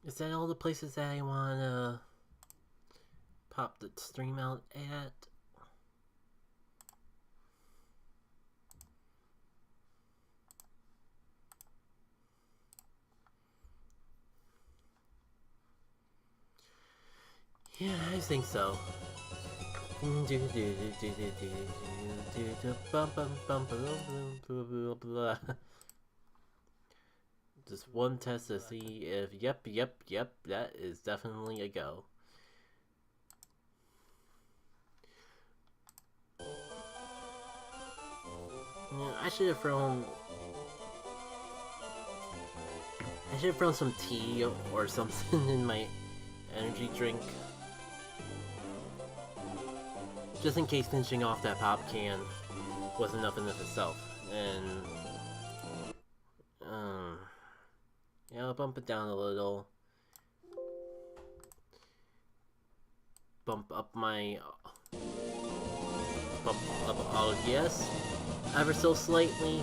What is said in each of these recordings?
Is that all the places that I wanna pop the stream out at? Yeah, I think so. Just one test to see if yep, that is definitely a go. Yeah, I should have thrown some tea or something in my energy drink. Just in case finishing off that pop can was enough in of itself. And yeah, I'll bump it down a little. Bump up all yes, ever so slightly,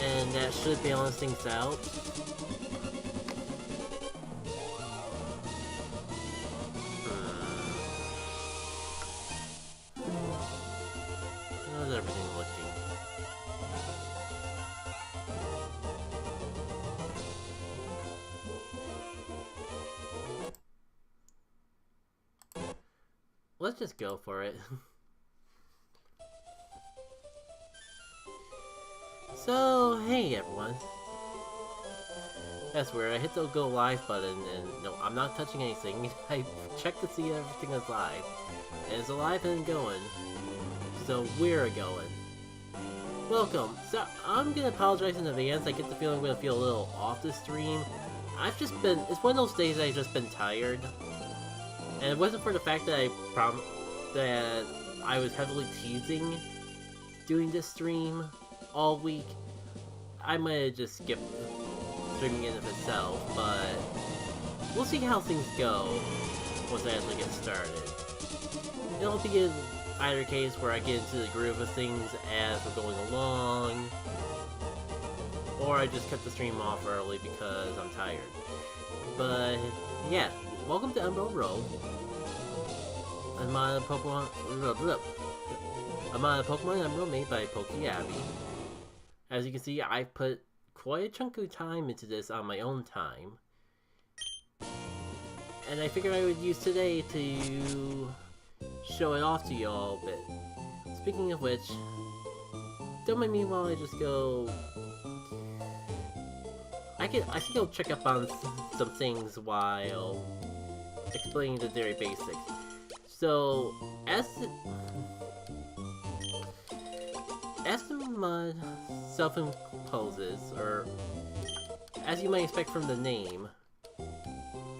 and that should balance things out. How's everything looking? Let's just go for it. So, hey everyone. That's weird, I hit the go live button and no, I'm not touching anything. I checked to see everything is live. And it's alive and going. So we're going. Welcome. So, I'm gonna apologize in advance. I get the feeling I'm gonna feel a little off the stream. It's one of those days I've just been tired. And it wasn't for the fact that I was heavily teasing doing this stream all week. I might have just skipped streaming in of itself, but we'll see how things go once I actually get started. It'll be in either case where I get into the groove of things as we're going along, or I just cut the stream off early because I'm tired. But yeah, welcome to Emerald Rouge. I'm on Pokemon Emerald made by Pokeabby. As you can see, I put quite a chunk of time into this on my own time. And I figured I would use today to show it off to y'all a bit. Speaking of which, don't mind me while I just go... I think I'll check up on some things while explaining the very basics. So, as the mod self-imposes, or as you might expect from the name,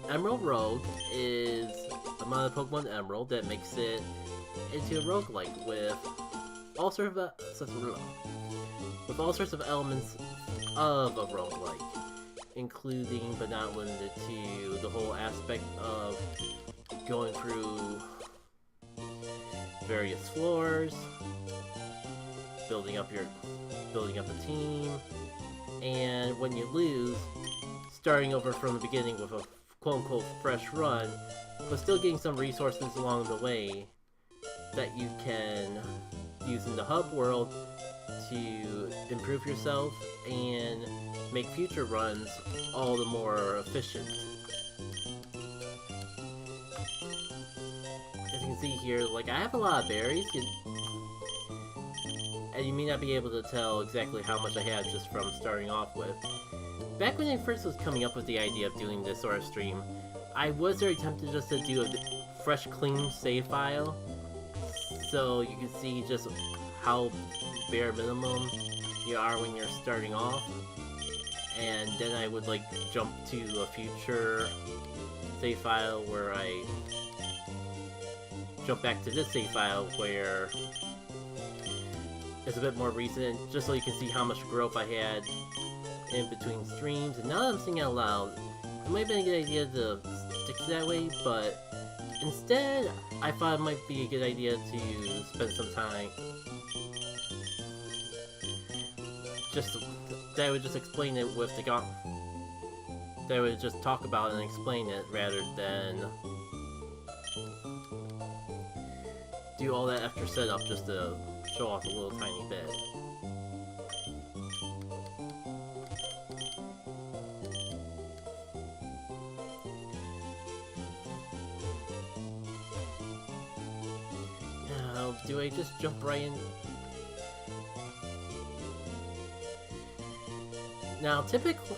Emerald Rouge is a mod of Pokemon Emerald that makes it into a roguelike with all sorts of elements of a roguelike, including but not limited to the whole aspect of going through various floors, building up the team, and when you lose, starting over from the beginning with a quote-unquote fresh run, but still getting some resources along the way that you can use in the hub world to improve yourself and make future runs all the more efficient. As you can see here, like, I have a lot of berries, and you may not be able to tell exactly how much I have just from starting off with. Back when I first was coming up with the idea of doing this sort of stream, I was very tempted just to do a fresh, clean save file, so you can see just how bare minimum you are when you're starting off, and then I would like jump to a future save file where I jump back to this save file where it's a bit more recent, just so you can see how much growth I had in between streams. And now that I'm saying out loud, it might have been a good idea to stick to that way, but instead, I thought it might be a good idea to spend some time that I would just explain it with the Gauntlet they would just talk about and explain it rather than do all that extra setup just to show off a little tiny bit. Now, do I just jump right in? Now, typically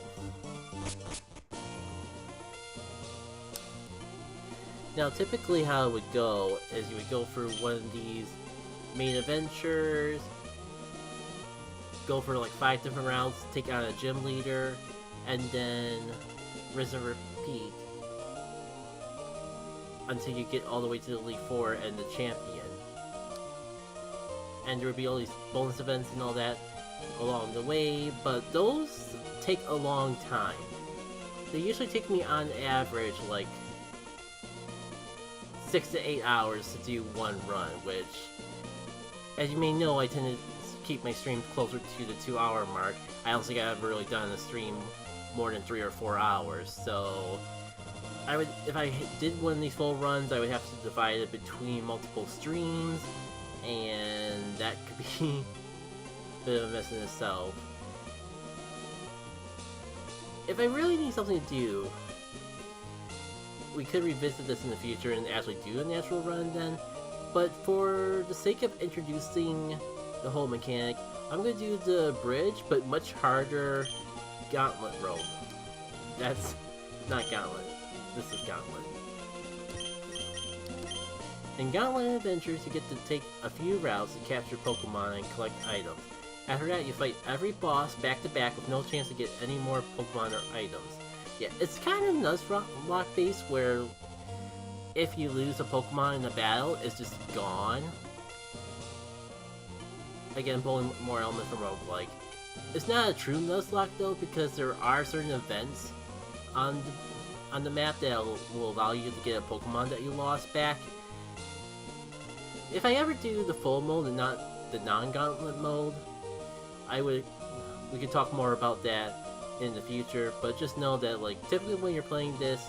how it would go is you would go for one of these main adventures, go for like 5 different routes, take out a gym leader, and then rinse and repeat until you get all the way to the Elite Four and the champion. And there would be all these bonus events and all that along the way, but those take a long time. They usually take me on average like 6 to 8 hours to do one run, which, as you may know, I tend to keep my stream closer to the 2-hour mark. I don't think I've ever really done a stream more than 3 or 4 hours, so if I did one of these full runs, I would have to divide it between multiple streams, and that could be a bit of a mess in itself. If I really need something to do, we could revisit this in the future and actually do a natural run then, but for the sake of introducing the whole mechanic, I'm going to do the bridge, but much harder Gauntlet Road. That's not Gauntlet. This is Gauntlet. In Gauntlet Adventures, you get to take a few routes to capture Pokemon and collect items. After that, you fight every boss back-to-back with no chance to get any more Pokemon or items. Yeah, it's kind of Nuzlocke based where if you lose a Pokemon in a battle, it's just gone. Again, pulling more elements from Rouge-Like. It's not a true Nuzlocke though, because there are certain events on the map that will allow you to get a Pokemon that you lost back. If I ever do the full mode and not the non-Gauntlet mode, we could talk more about that in the future, but just know that like typically when you're playing this,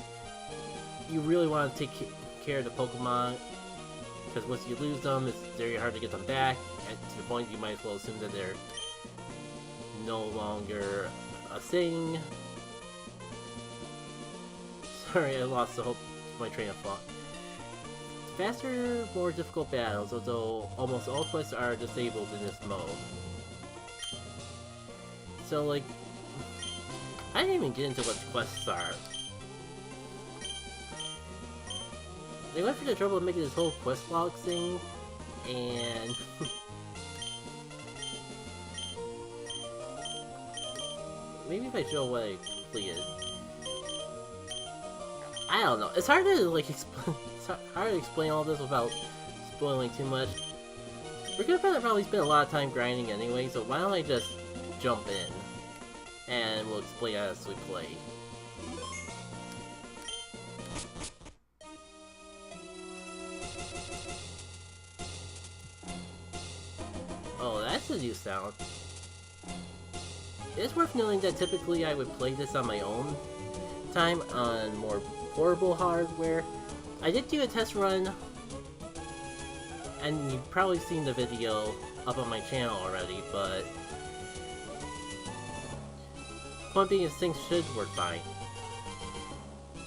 you really want to take care of the Pokemon, because once you lose them, it's very hard to get them back, and to the point you might as well assume that they're no longer a thing. Sorry, I lost the whole my train of thought. Faster, more difficult battles, although almost all quests are disabled in this mode. So like, I didn't even get into what the quests are. They went for the trouble of making this whole quest log thing, and maybe if I show what I completed. I don't know. It's hard to like hard to explain all this without spoiling too much. We're gonna probably spend a lot of time grinding anyway, so why don't I just jump in, and we'll explain as we play. Oh, that's a new sound. It's worth noting that typically I would play this on my own time on more portable hardware. I did do a test run, and you've probably seen the video up on my channel already, but point being is things should work fine.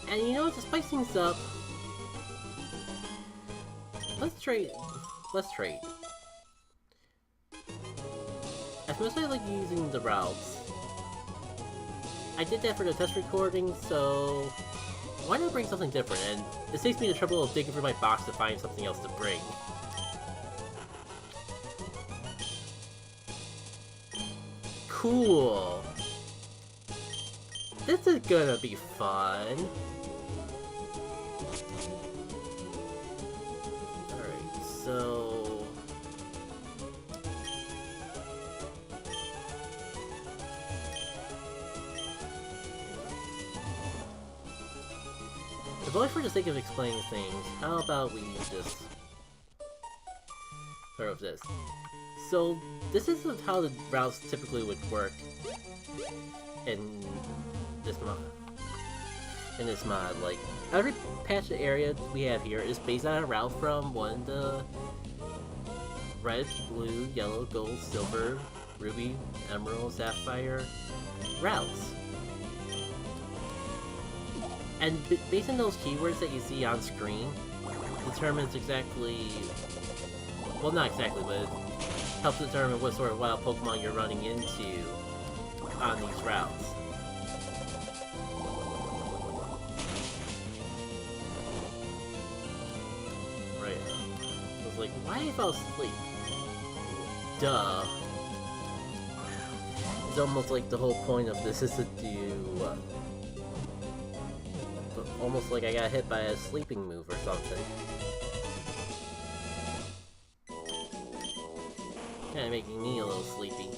And you know what, to spice things up, let's trade. As much as I like using the routes, I did that for the test recording, so why not bring something different? And it saves me the trouble of digging through my box to find something else to bring. Cool! This is gonna be fun! Alright, so... But only for the sake of explaining things, how about we just start with this. So, this is how the routes typically would work in this in this mod. Like, every patch area we have here is based on a route from one of the red, blue, yellow, gold, silver, ruby, emerald, sapphire routes. And based on those keywords that you see on screen, determines exactly, well, not exactly, but it helps determine what sort of wild Pokemon you're running into on these routes. Right. I was like, why did I fall asleep? Duh. It's almost like the whole point of this is to do... almost like I got hit by a sleeping move or something. Kinda making me a little sleepy.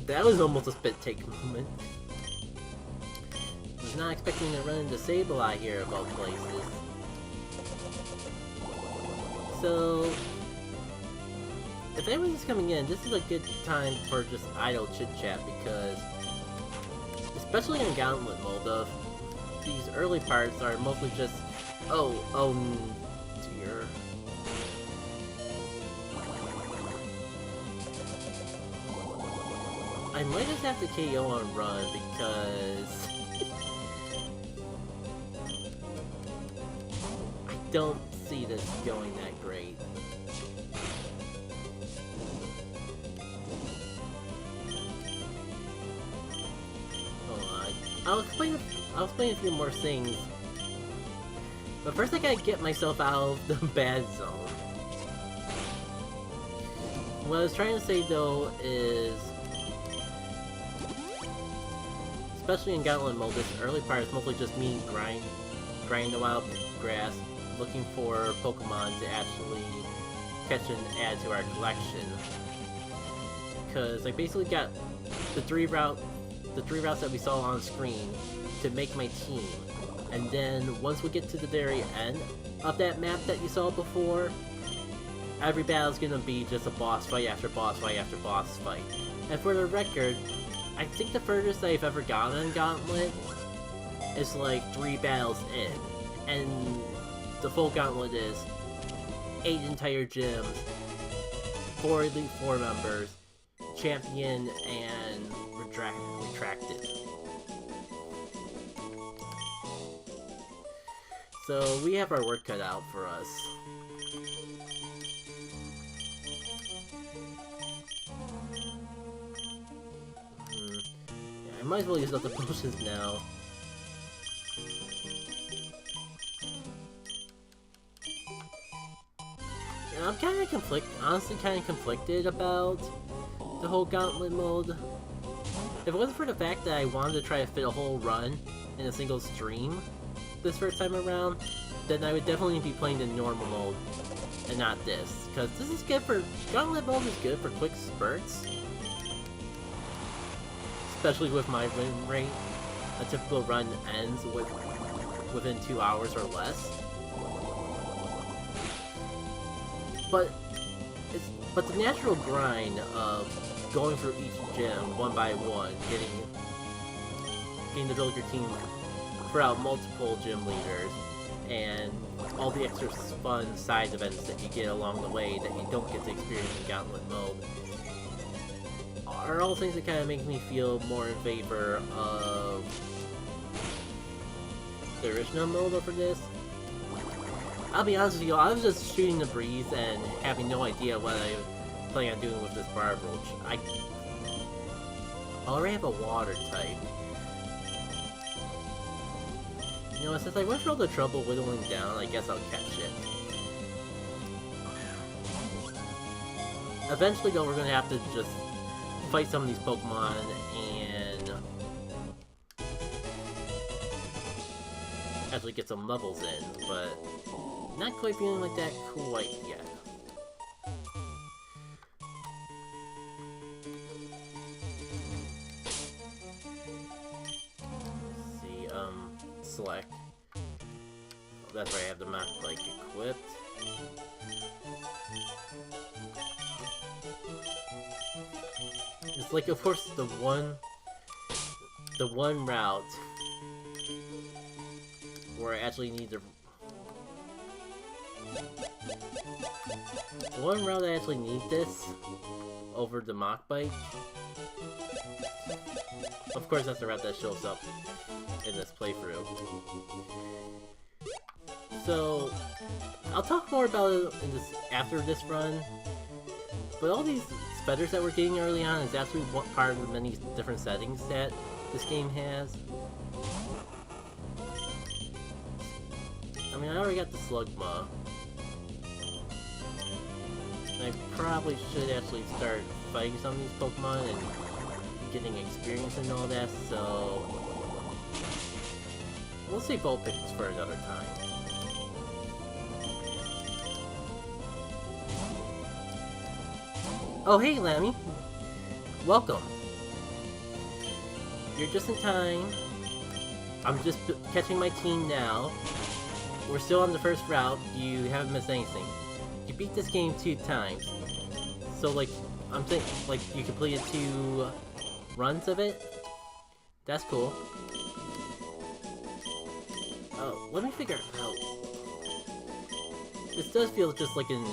That was almost a spit take moment. I was not expecting to run into Sableye here of all places. So, if anyone's coming in, this is a good time for just idle chit-chat because, especially in Gauntlet mode, these early parts are mostly just, oh dear. I might just have to KO on run because I don't see this going that great. Hold on. I'll explain a few more things. But first I gotta get myself out of the bad zone. What I was trying to say though is, especially in Gauntlet mode, this early part is mostly just me grinding the wild grass, looking for Pokemon to actually catch and add to our collection. Because I basically got the three routes that we saw on screen to make my team. And then once we get to the very end of that map that you saw before, every battle is gonna be just a boss fight after boss fight after boss fight. And for the record, I think the furthest I've ever gotten in Gauntlet is like 3 battles in, and the full Gauntlet is 8 entire gyms, 4 Elite Four members, Champion, and Retracted. So we have our work cut out for us. I might as well use up the potions now. Yeah, I'm honestly kind of conflicted about the whole Gauntlet mode. If it wasn't for the fact that I wanted to try to fit a whole run in a single stream this first time around, then I would definitely be playing the normal mode and not this. Because this is good for... Gauntlet mode is good for quick spurts. Especially with my win rate. A typical run ends within 2 hours or less. But the natural grind of going through each gym one by one, getting to build your team throughout multiple gym leaders, and all the extra fun side events that you get along the way that you don't get to experience in Gauntlet mode, are all things that kind of make me feel more in favor of the original mode over this. I'll be honest with you, I was just shooting the breeze and having no idea what I plan on doing with this Rouge. I already have a water type. You know, since I went through all the trouble whittling down, I guess I'll catch it. Eventually though, we're gonna have to just fight some of these Pokemon and actually get some levels in, but Not quite feeling like that quite yet. Let's see, select. That's right, I have the map like equipped. It's like, of course, the one route where I actually need to. The one route I actually need this over the mock bike. Of course, that's the route that shows up in this playthrough. So, I'll talk more about it in after this run. But all these feathers that we're getting early on is actually one part of the many different settings that this game has. I mean, I already got the Slugma. I probably should actually start fighting some of these Pokemon and getting experience and all that, so we'll save Vulpix for another time. Oh hey Lammy! Welcome! You're just in time. I'm just catching my team now. We're still on the first route. You haven't missed anything. You beat this game 2 times. So like, I'm thinking, like, you completed 2 runs of it? That's cool. Oh, let me figure out. This does feel just like an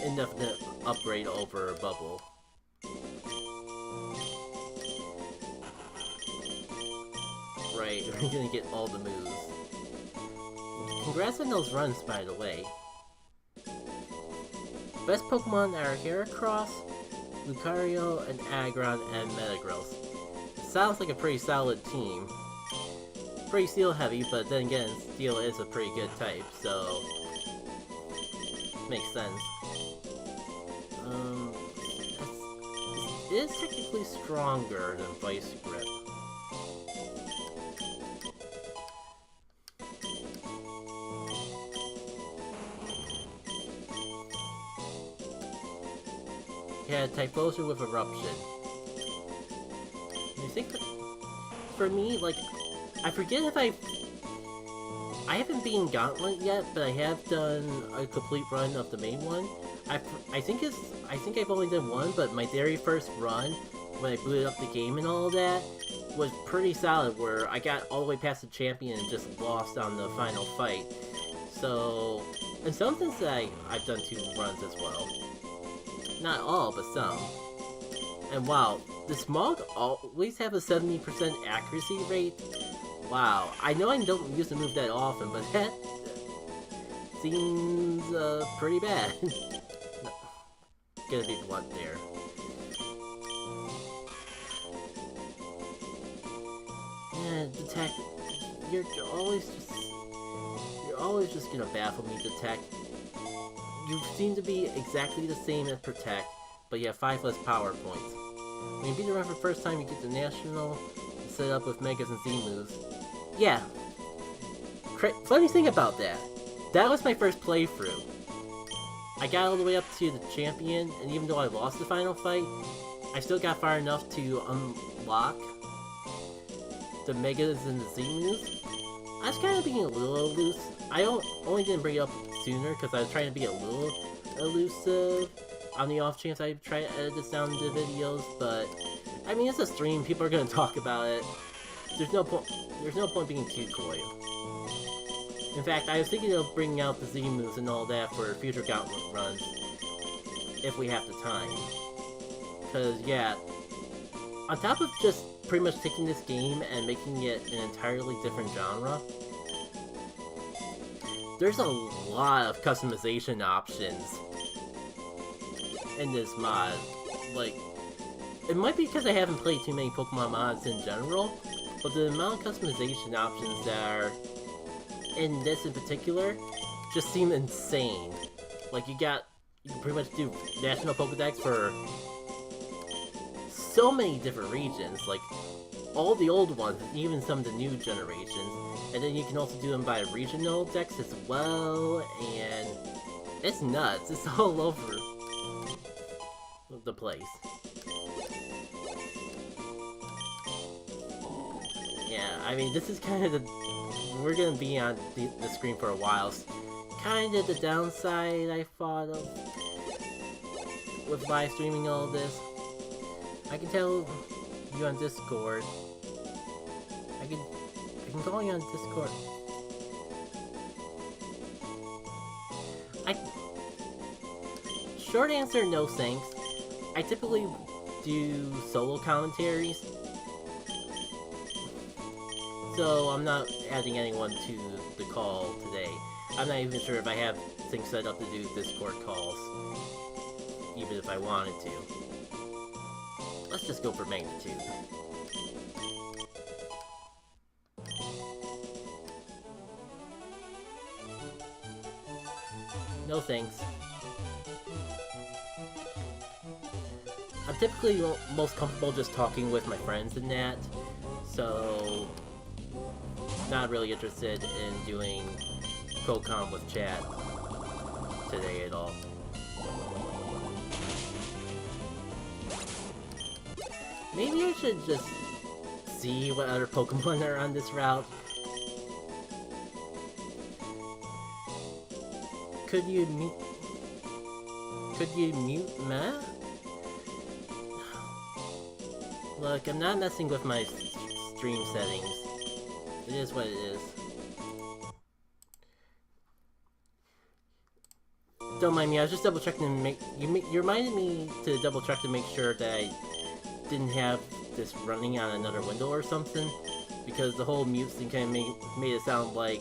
indefinite upgrade over Bubble. Right, we're gonna get all the moves. Congrats on those runs, by the way. Best Pokemon are Heracross, Lucario, and Aggron, and Metagross. Sounds like a pretty solid team. Pretty steel heavy, but then again, steel is a pretty good type, so makes sense. It is technically stronger than Vice Grip. Yeah, Typhlosion with Eruption. I think that, for me, like, I forget if I haven't beaten Gauntlet yet, but I have done a complete run of the main one. I think I've only done one, but my very first run, when I booted up the game and all of that, was pretty solid, where I got all the way past the champion and just lost on the final fight. So, in some sense I've done 2 runs as well. Not all, but some. And wow, does Smog always have a 70% accuracy rate? Wow, I know I don't use the move that often, but that seems pretty bad. Gonna be blunt there. Yeah, Detect, you're always just gonna baffle me, Detect. You seem to be exactly the same as Protect, but you have 5 less power points. When you beat the run for the first time, you get the National set up with Megas and Z moves. Yeah. Funny thing about that. That was my first playthrough. I got all the way up to the champion, and even though I lost the final fight, I still got far enough to unlock the Megas and the Z moves. I was kind of being a little loose. I only didn't bring it up sooner because I was trying to be a little elusive on the off chance I try to edit this down into videos, but I mean, it's a stream, people are going to talk about it. There's no point being too coy. In fact, I was thinking of bringing out the Z moves and all that for future Gauntlet runs, if we have the time. Because, yeah, on top of just pretty much taking this game and making it an entirely different genre, there's a lot of customization options in this mod. Like, it might be because I haven't played too many Pokemon mods in general, but the amount of customization options that are in this in particular just seem insane. Like, you can pretty much do National Pokedex for so many different regions, like all the old ones, and even some of the new generations. And then you can also do them by regional decks as well, and it's nuts. It's all over the place. Yeah, I mean, this is kind of the... We're gonna be on the screen for a while. Kind of the downside I thought of with live streaming all this. I can tell you on Discord. I can call you on Discord. Short answer, no thanks. I typically do solo commentaries, so I'm not adding anyone to the call today. I'm not even sure if I have things set up to do Discord calls, even if I wanted to. Let's just go for magnitude. No thanks. I'm typically most comfortable just talking with my friends and that, so not really interested in doing co-com with chat today at all. Maybe I should just see what other Pokemon are on this route. Could you mute me? Look, I'm not messing with my stream settings. It is what it is. Don't mind me, I was just double checking to make... You reminded me to double check to make sure that I didn't have this running on another window or something. Because the whole mute thing kind of made it sound like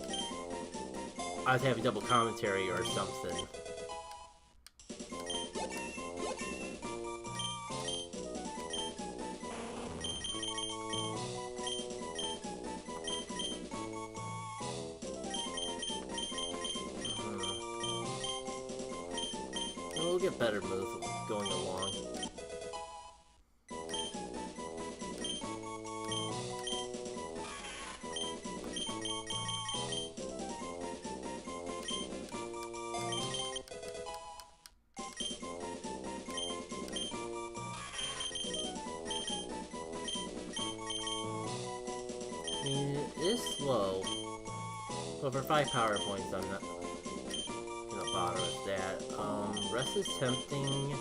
I was having double commentary or something. We'll get better moves going along. I mean, it is slow, but for 5 power points, I'm not gonna bother with that. Rest is tempting.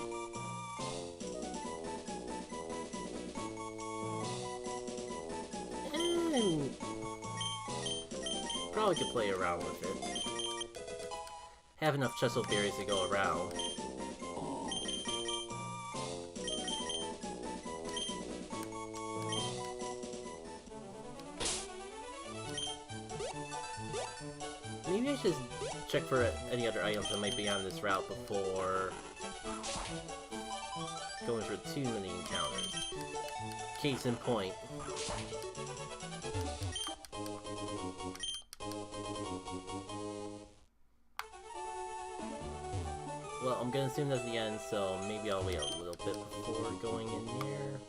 And probably could play around with it. Have enough Chesto Berries to go around. Maybe I should check for any other items that might be on this route before going for too many encounters. Case in point. Well, I'm gonna assume that's the end, so maybe I'll wait a little bit before going in there.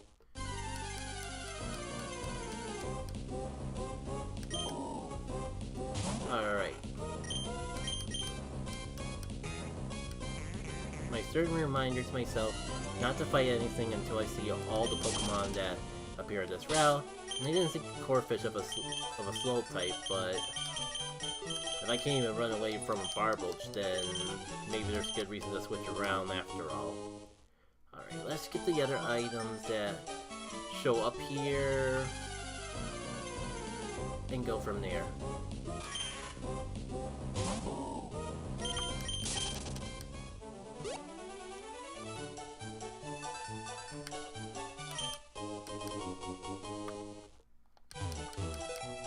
Alright. My certain reminder to myself not to fight anything until I see all the Pokemon that appear on this route. And I didn't think Corphish of a slow type, but if I can't even run away from a Barbulge, then maybe there's a good reason to switch around after all. Alright, let's get the other items that show up here and go from there.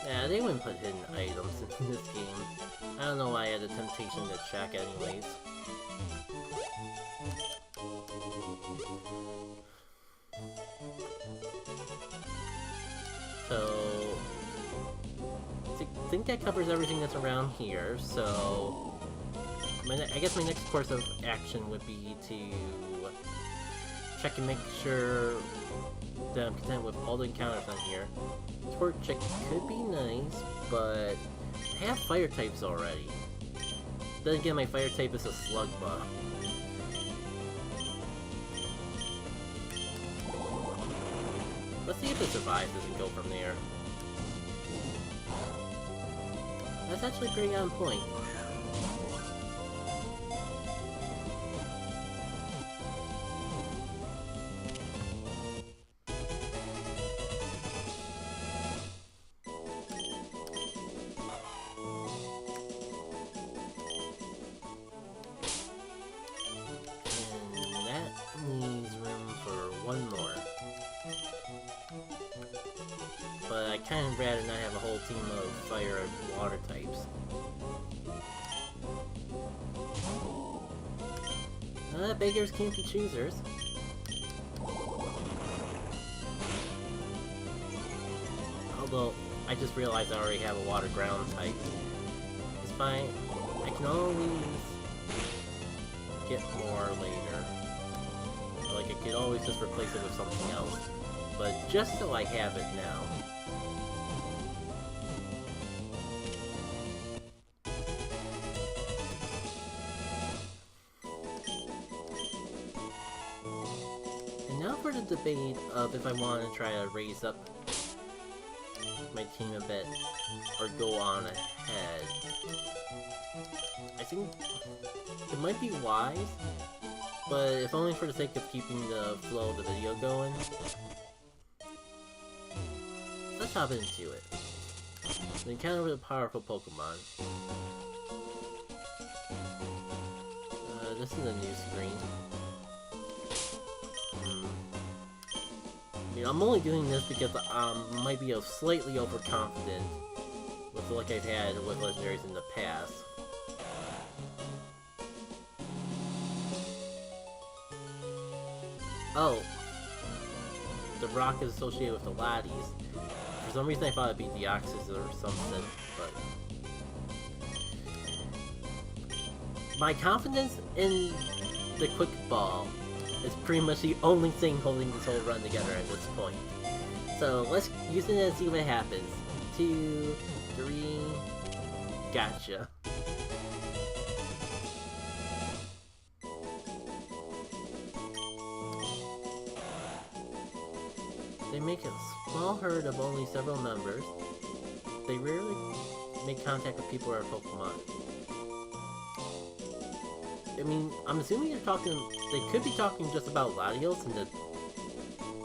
Yeah, they wouldn't put hidden items in this game. I don't know why I had a temptation to check anyways. So... I think that covers everything that's around here, so... I guess my next course of action would be to check and make sure that I'm content with all the encounters on here. Torque check could be nice, but I have fire types already. Then again, my fire type is a slug buff. Let's see if it survives and go from there. That's actually pretty on point. And that leaves room for one more. But I kind of rather not have a whole team of fire and water types. Beggars can't be choosers. Although, I just realized I already have a water ground type. It's fine. I can always get more later. Like, I could always just replace it with something else. But just so I have it now. And now for the debate of if I want to try to raise up my team a bit, or go on ahead. I think it might be wise, but if only for the sake of keeping the flow of the video going. Let's hop into it. The encounter with a powerful Pokemon. This is a new screen. I mean, I'm only doing this because I might be slightly overconfident with the luck I've had with legendaries in the past. Oh, the rock is associated with the Latias. For some reason I thought it'd be Deoxys or something, but... My confidence in the Quick Ball is pretty much the only thing holding this whole run together at this point. So let's use it and see what happens. 2, 3... Gotcha. They make a small herd of only several members. They rarely make contact with people or Pokemon. I mean, I'm assuming you're talking... They could be talking just about Latios and the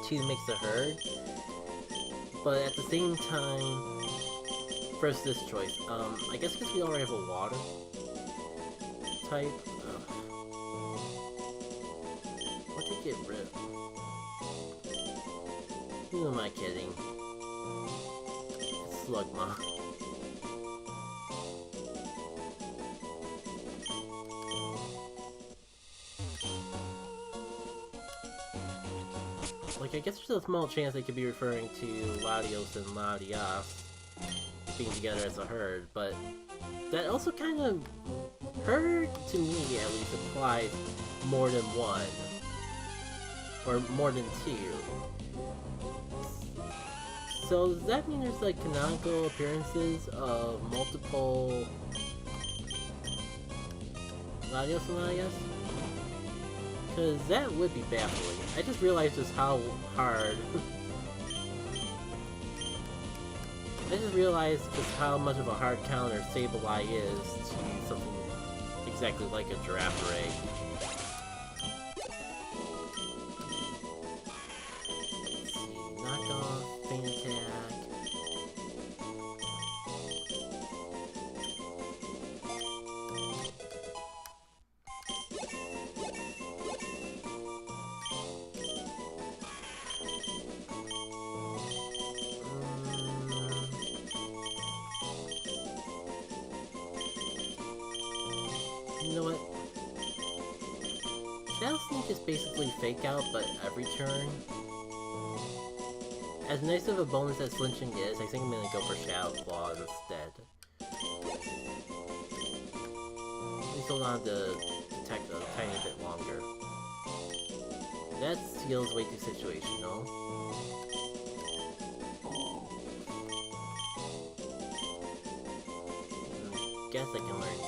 two makes a herd. But at the same time... First, this choice. I guess because we already have a water type. What to get rid of? Who am I kidding? It's Slugma. Like, I guess there's a small chance they could be referring to Latios and Latias being together as a herd, but that also kind of, herd, to me at least, implies more than one. Or more than two. So does that mean there's like canonical appearances of multiple Latios and Latias? Because that would be baffling. I just realized just how hard... I just realized just how much of a hard counter Sableye is to something exactly like a Girafarig. Let's see, knock off, feint attack. You know what? Shadow Sneak is basically Fake Out, but every turn. As nice of a bonus as flinching is, I think I'm gonna go for Shadow Claw instead. At least hold on to detect a tiny bit longer. That feels way too situational. Guess I can learn you.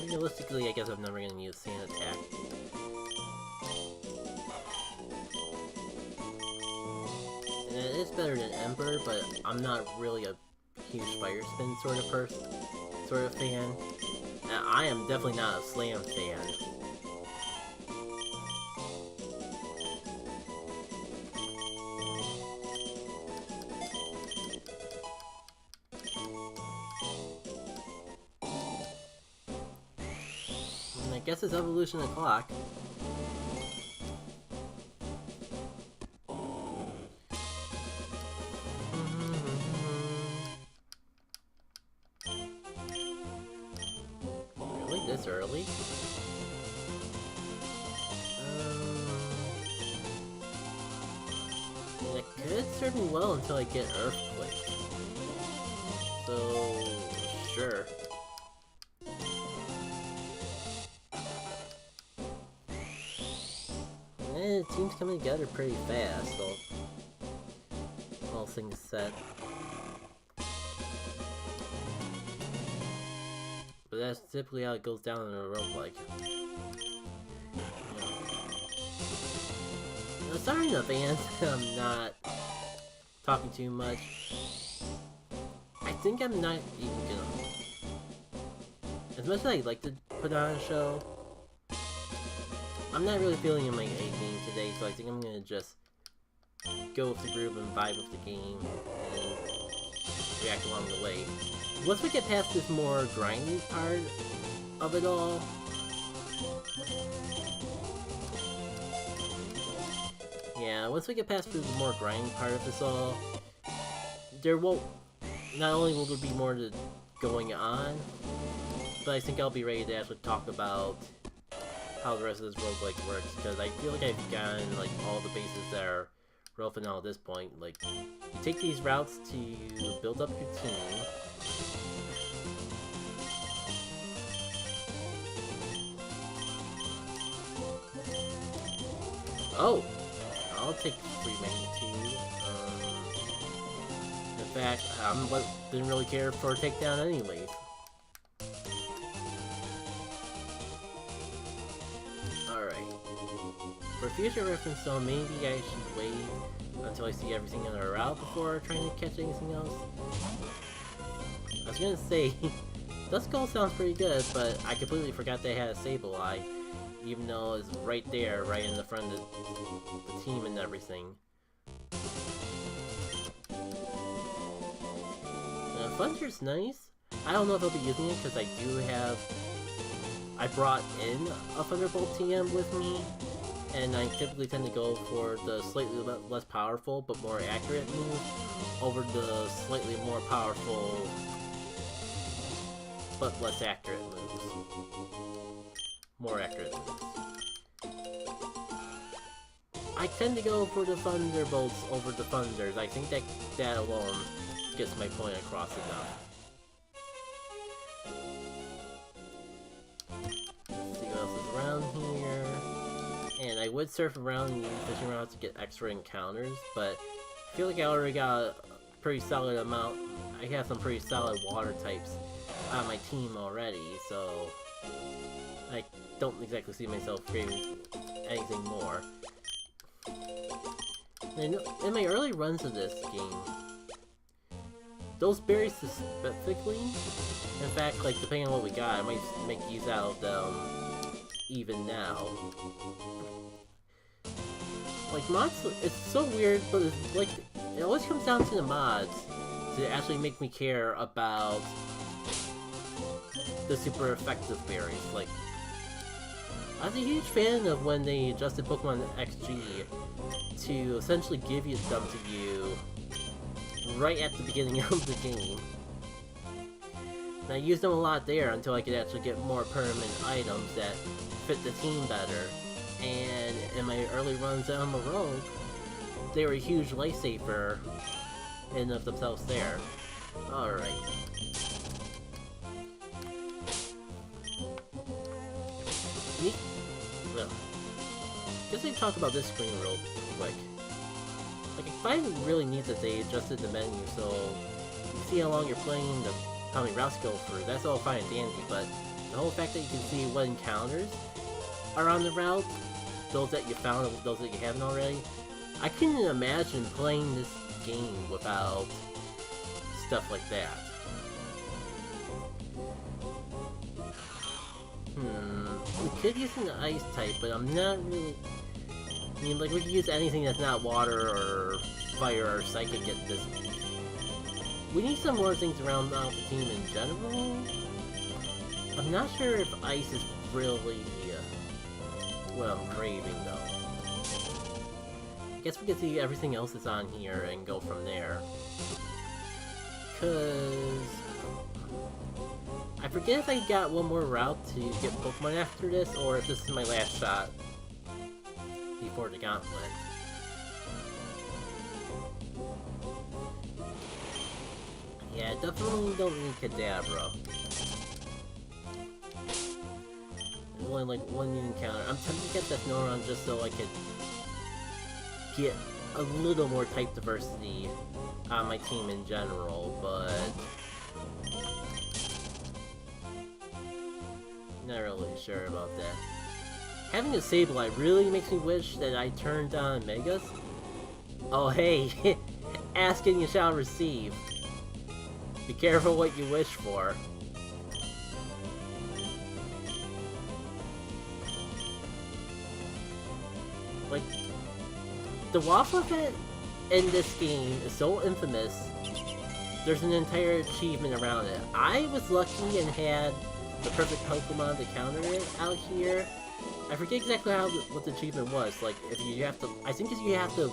Realistically, I guess I'm never gonna use Sand Attack. And it is better than Ember, but I'm not really a huge Fire Spin sort of fan. And I am definitely not a Slam fan. I guess it's evolution o'clock. Really? This early? It could serve me well until I get Earthquake. So, sure. The team's coming together pretty fast, so all things said. But that's typically how it goes down in a roguelike. Yeah. Sorry in advance, I'm not talking too much. I think I'm not even gonna... As much as I'd like to put on a show, I'm not really feeling in my A game today, so I think I'm gonna just go with the groove and vibe with the game and react along the way. Once we get past this more grinding part of it all, once we get past the more grinding part of this all, there won't, not only will there be more going on, but I think I'll be ready to actually talk about how the rest of this roguelike works, because I feel like I've gotten like all the bases that are relevant at this point. Like, you take these routes to build up your team. Oh! I'll take 3 magnitude. In fact, didn't really care for a takedown anyways. For future reference though, maybe I should wait until I see everything in a route before trying to catch anything else. I was gonna say, Duskull sounds pretty good, but I completely forgot they had a Sableye, even though it's right there, right in the front of the team and everything. Thunder's nice. I don't know if I'll be using it because I brought in a Thunderbolt TM with me. And I typically tend to go for the slightly less powerful but more accurate move over the slightly more powerful but less accurate moves. More accurate moves. I tend to go for the Thunderbolts over the Thunders. I think that alone gets my point across enough. Let's see what else is around here. And I would surf around and use fishing rods to get extra encounters, but I feel like I already got a pretty solid amount. I have some pretty solid water types on my team already, so I don't exactly see myself creating anything more. And in my early runs of this game, those berries specifically, in fact, like depending on what we got, I might make use out of them even now. Like, mods, it's so weird, but it's like, it always comes down to the mods to actually make me care about the super effective berries. Like, I was a huge fan of when they adjusted Pokemon XG to essentially give them to you right at the beginning of the game. And I used them a lot there until I could actually get more permanent items that fit the team better. And in my early runs on the road, they were a huge lifesaver in and of themselves there. Alright. Well, guess I talk about this screen real quick. Like, I find it really neat that they adjusted the menu so you see how long you're playing, how many routes go through. That's all fine and dandy, but the whole fact that you can see what encounters are on the route, those that you found and those that you haven't already, I couldn't imagine playing this game without stuff like that. We could use an ice type, but I'm not really... I mean, like, we could use anything that's not water or fire or psychic at this. We need some more things around the team in general. I'm not sure if ice is really what I'm craving, though. I guess we could see everything else that's on here and go from there. Cause... I forget if I got one more route to get Pokemon after this, or if this is my last shot before the Gauntlet. Yeah, definitely don't need Kadabra. There's only like one new encounter. I'm tempted to get that Snorunt just so I could get a little more type diversity on my team in general, but... not really sure about that. Having a Sableye really makes me wish that I turned on Megas. Oh hey, ask and you shall receive. Be careful what you wish for. Like, the Wobbuffet in this game is so infamous, there's an entire achievement around it. I was lucky and had the perfect Pokemon to counter it out here. I forget exactly what the achievement was. Like, if you have to... I think if you have to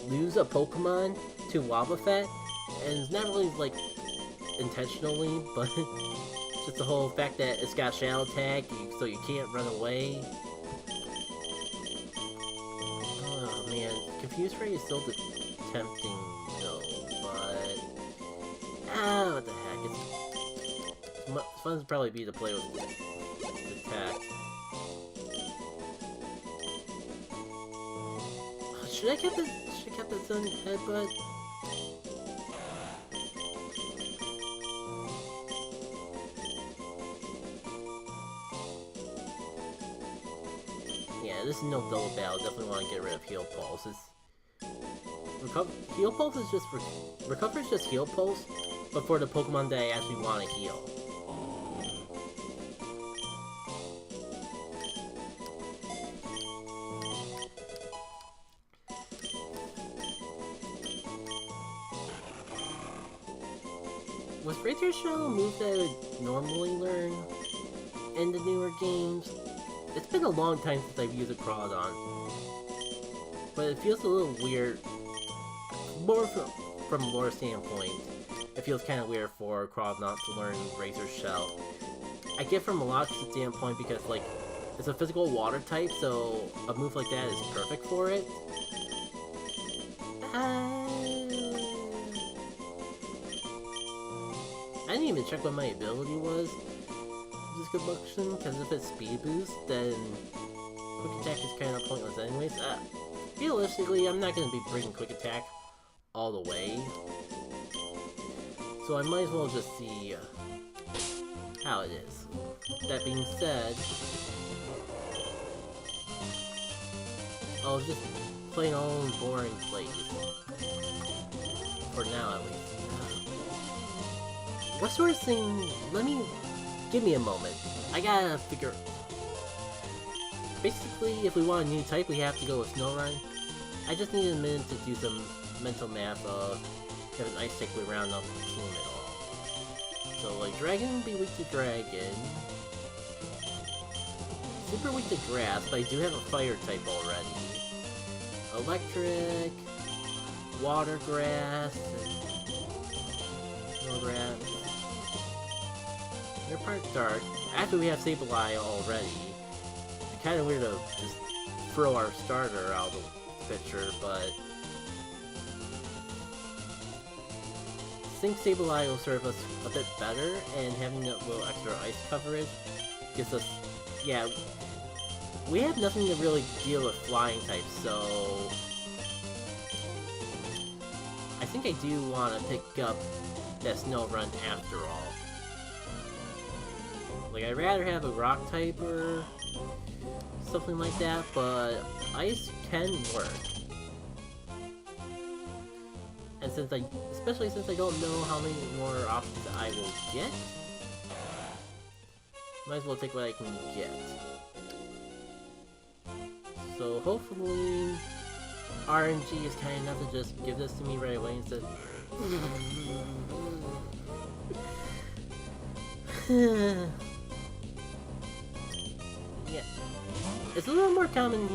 lose a Pokemon to Wobbuffet, and it's not really, like, intentionally, but just the whole fact that it's got Shadow Tag, so you can't run away. Oh, man. Confuse Ray is still tempting, though, but... ah, what the heck. It's fun to probably be to play with the attack. Should I kept the Sun Headbutt? Yeah, this is no double battle. Definitely want to get rid of Heal Pulse. Heal Pulse is just recover is just Heal Pulse, but for the Pokemon that I actually want to heal. Was Razor Shell a move that I would normally learn in the newer games? It's been a long time since I've used a Crawdon, but it feels a little weird, more from a lore standpoint. It feels kind of weird for Crawdon to learn Razor Shell. I get from a logic standpoint because, like, it's a physical water type, so a move like that is perfect for it. I didn't even check what my ability was. This good function, because if it's speed boost, then quick attack is kind of pointless anyways. Realistically, I'm not going to be bringing quick attack all the way, so I might as well just see how it is. That being said, I'll just play an all boring plays. For now, at least. What sort of thing? Give me a moment. I gotta figure... Basically, if we want a new type, we have to go with Snorunt. I just need a minute to do some mental math of if an ice type would round up the team at all. So, like, Dragon would be weak to Dragon. super weak to grass, but I do have a fire type already. Electric, water grass, snow grass. They're part dark. After we have Sableye already, it's kind of weird to just throw our starter out of the picture, but I think Sableye will serve us a bit better, and having a little extra ice coverage gives us, yeah, we have nothing to really deal with flying types, so I think I do want to pick up that Snow Run after all. Like, I'd rather have a rock type or something like that, but ice can work. And since especially since I don't know how many more options I will get, might as well take what I can get. So hopefully RNG is kind enough to just give this to me right away instead. Yeah, it's a little more common.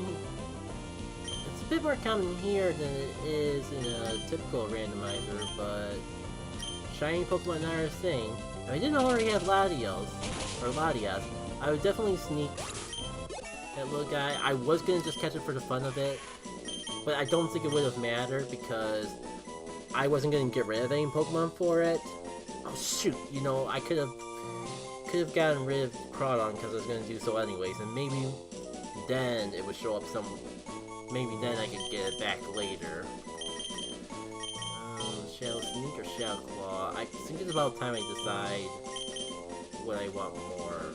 It's a bit more common here than it is in a typical randomizer, but shiny Pokemon are a thing. If I didn't already have Latios, I would definitely sneak that little guy. I was gonna just catch it for the fun of it, but I don't think it would have mattered because I wasn't gonna get rid of any Pokemon for it. Oh shoot, you know, I could have gotten rid of Crawdon because I was gonna do so anyways, and maybe then it would show up maybe then I could get it back later. Shadow Sneak or Shadow Claw? I think it's about time I decide what I want more.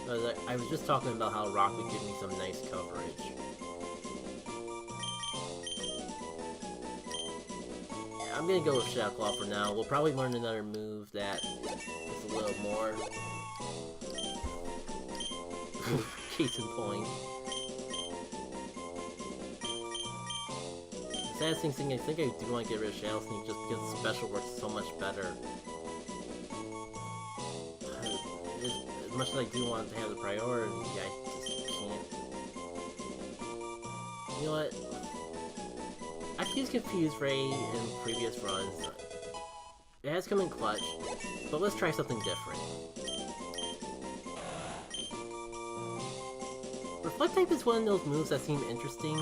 But I was just talking about how Rock would give me some nice coverage. Yeah, I'm gonna go with Shadow Claw for now. We'll probably learn another move that is a little more. Case in point. The saddest thing, I think I do want to get rid of Shadow Sneak just because the special works so much better. As much as I do want to have the priority, I just can't. You know what? I've used Confuse Ray in previous runs. It has come in clutch, but let's try something different. Reflect Type is one of those moves that seem interesting.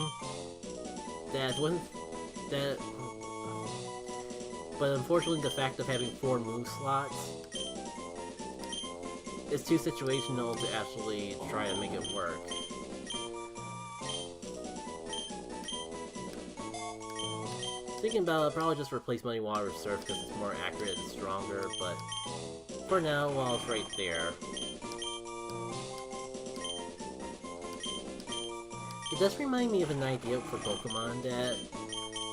But unfortunately the fact of having 4 move slots is too situational to actually try to make it work. Thinking about it, I'll probably just replace Muddy Water with Surf because it's more accurate and stronger, but for now, while it's right there. It does remind me of an idea for Pokemon that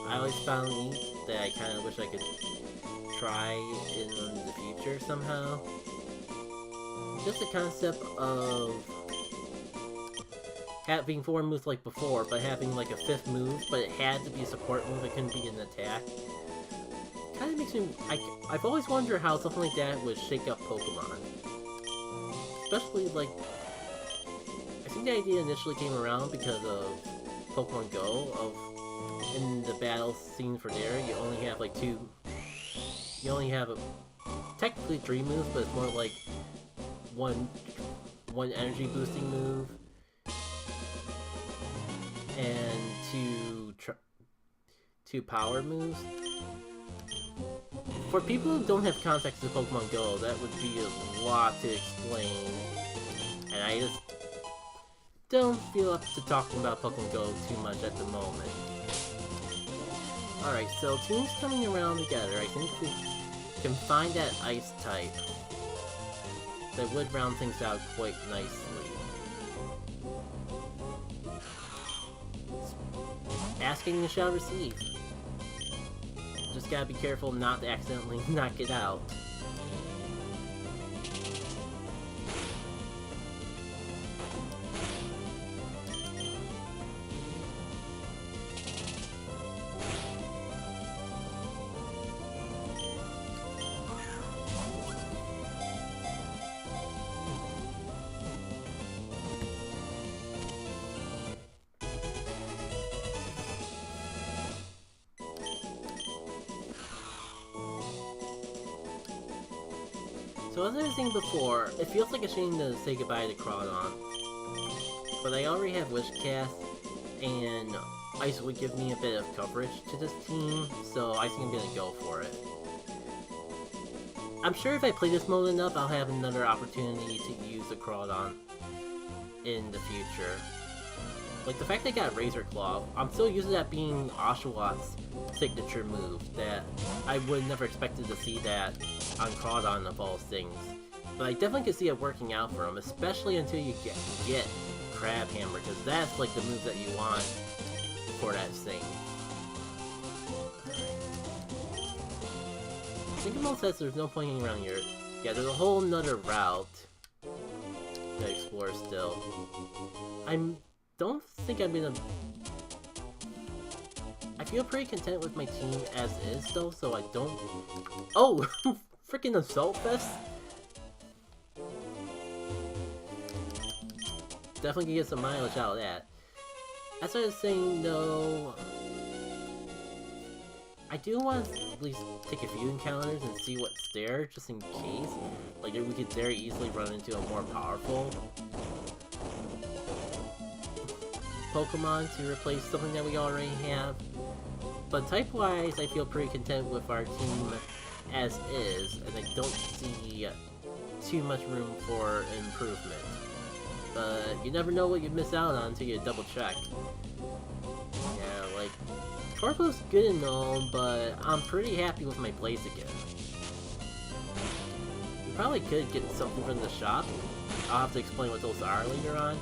I always found neat that I kind of wish I could try in the future somehow. Just the concept of having 4 moves like before, but having like a 5th move, but it had to be a support move, it couldn't be an attack. Kind of makes me... I've always wondered how something like that would shake up Pokemon. Especially like... I think the idea initially came around because of Pokemon Go, in the battle scene for there, you only have like 2... You only have technically 3 moves, but it's more like one energy boosting move and 2 power moves. For people who don't have context to Pokemon Go, that would be a lot to explain, and I just don't feel up to talking about Pokemon Go too much at the moment. Alright, so teams coming around together, I think we can find that ice type that would round things out quite nicely. Asking the shall receive. Just gotta be careful not to accidentally knock it out. So as I was saying before, it feels like a shame to say goodbye to Crawdon. But I already have Wishcast, and Ice would give me a bit of coverage to this team, so I think I'm gonna go for it. I'm sure if I play this mode enough, I'll have another opportunity to use a Crawdon in the future. Like, the fact they got Razor Claw, I'm still using that being Oshawott signature move, that I would never expected to see that on Crawdon of all things. But I definitely could see it working out for him, especially until you get Crab Hammer, because that's like the move that you want for that thing. Tinkerbell says there's no point hanging around here. Yeah, there's a whole nother route to explore still. Don't think I'm gonna... I feel pretty content with my team as is though, so I don't... Oh! Freaking Assault Fest? Definitely can get some mileage out of that. As I was saying though... I do want to at least take a few encounters and see what's there, just in case. Like, we could very easily run into a more powerful Pokemon to replace something that we already have. But type-wise, I feel pretty content with our team as is, and I don't see too much room for improvement. But you never know what you miss out on until you double check. Yeah, like, Torpo's good and all, but I'm pretty happy with my Blaziken. You probably could get something from the shop. I'll have to explain what those are later on.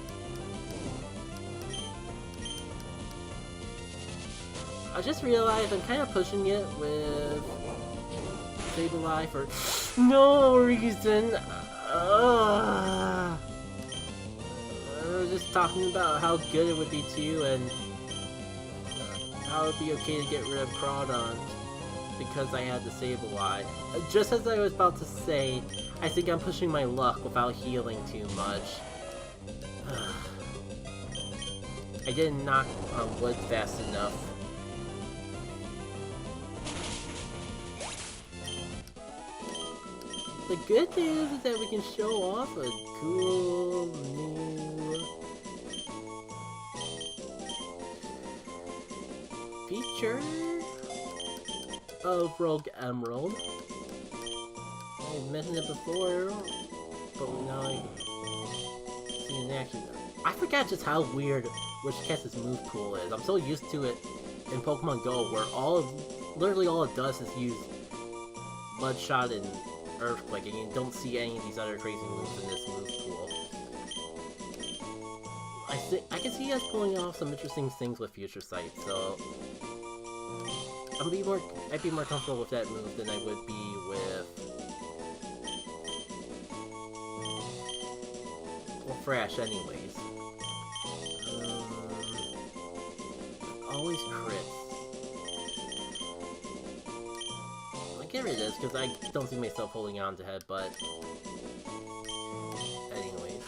I just realized I'm kind of pushing it with Sableye for no reason. I was just talking about how good it would be too, and how it would be okay to get rid of Crawdon because I had the Sableye. Just as I was about to say, I think I'm pushing my luck without healing too much. I didn't knock on wood fast enough. The good news is that we can show off a cool new feature of Rogue Emerald. I mentioned it before, but now I see it in action. I forgot just how weird Wishcast's move pool is. I'm so used to it in Pokemon Go, where literally all it does is use Mudshot and Earthquake, and you don't see any of these other crazy moves in this move pool. I can see us pulling off some interesting things with Future Sight, so I'd be more comfortable with that move than I would be with Thrash, anyways. Always crits. Get rid of this because I don't see myself holding on to Headbutt. Anyways.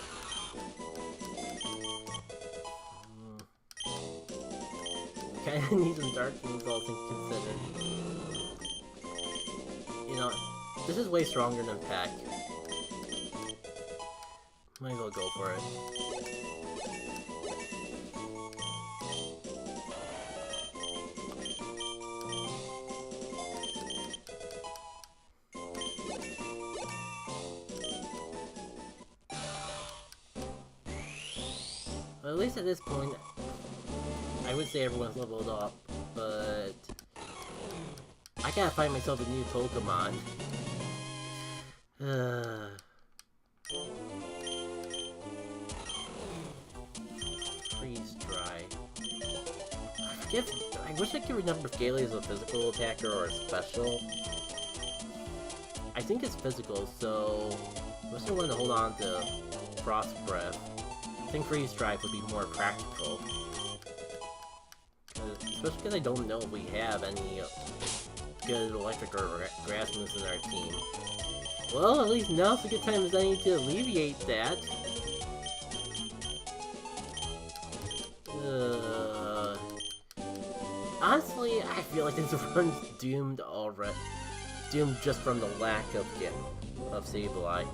Kinda need some dark moves, all things considered. You know, this is way stronger than Peck. Might as well go for it. At least at this point, I would say everyone's leveled up, but I gotta find myself a new Pokemon. Freeze Dry. I wish I could remember if Gaily is a physical attacker or a special. I think it's physical, so I wish I wanted to hold on to Frost Breath. I think Freeze Drive would be more practical. Especially because I don't know if we have any good electric or grass moves in our team. Well, at least now's a good time as any to alleviate that. Honestly, I feel like this run's doomed already. doomed just from the lack of Sableye.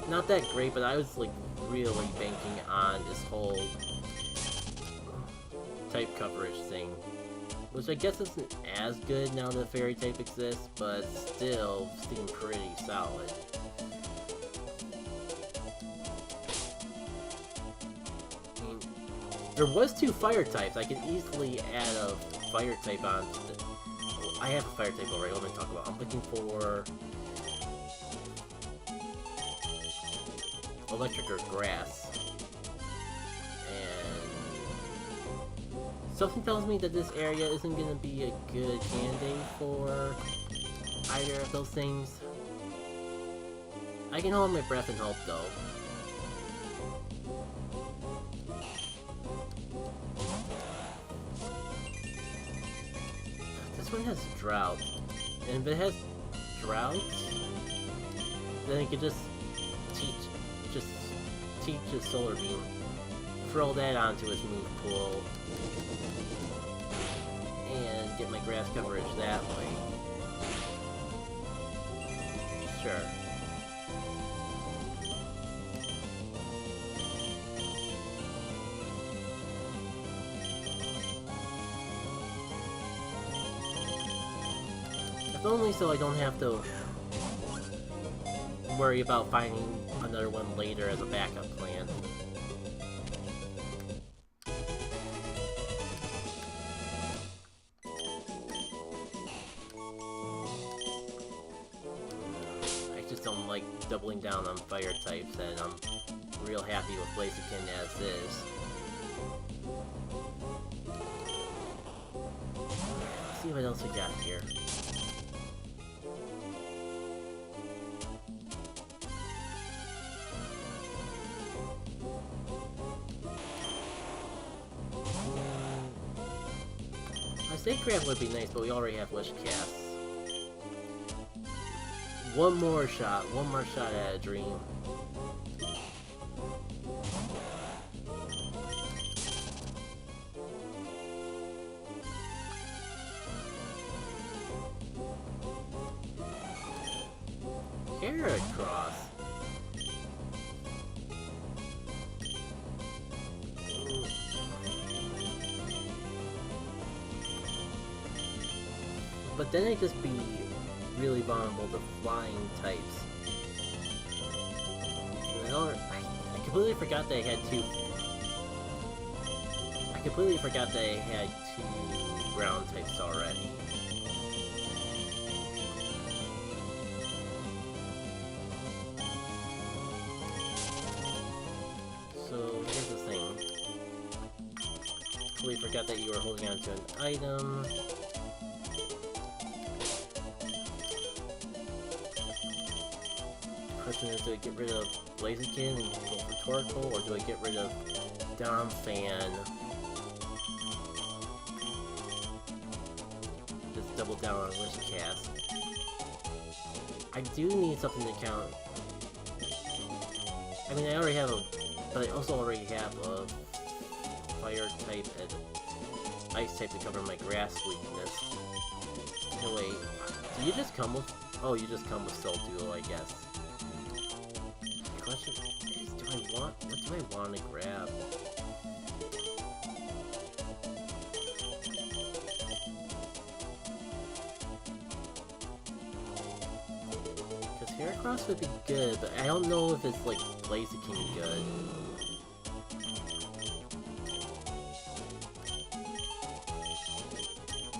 Not that great, but I was like really banking on this whole type coverage thing, which I guess isn't as good now that Fairy type exists, but still seemed pretty solid. I mean, there was 2 fire types. I could easily add a fire type onto the... I have a fire type already. What am I talking about? I'm looking for electric or grass. And something tells me that this area isn't going to be a good candidate for either of those things. I can hold my breath and hope, though. This one has drought, and if it has drought, then it could just teach his solar beam, throw that onto his move pool, and get my grass coverage that way. Sure. If only so I don't have to worry about finding another one later as a backup plan. I just don't like doubling down on fire types, and I'm real happy with Blaziken as is. Let's see what else we got here. Snake Crab would be nice, but we already have Wish Cast. One more shot at a dream. Heracross. But then I'd just be really vulnerable to flying types. I completely forgot that I had 2... I completely forgot that I had 2 ground types already. So, here's the thing. Completely forgot that you were holding on to an item. Question is, do I get rid of Blaziken and go for Torkoal, or do I get rid of Domfan? Just double down on Wish Cast. I do need something to count. I mean, I already have a... But I also already have a Fire type and Ice type to cover my Grass weakness. No, wait. Do you just come with... Oh, you just come with Solduo, I guess. The question is, what do I want to grab? Because Heracross would be good, but I don't know if it's like Blaziken good.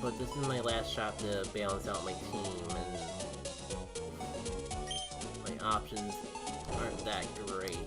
But this is my last shot to balance out my team, and my options aren't that great.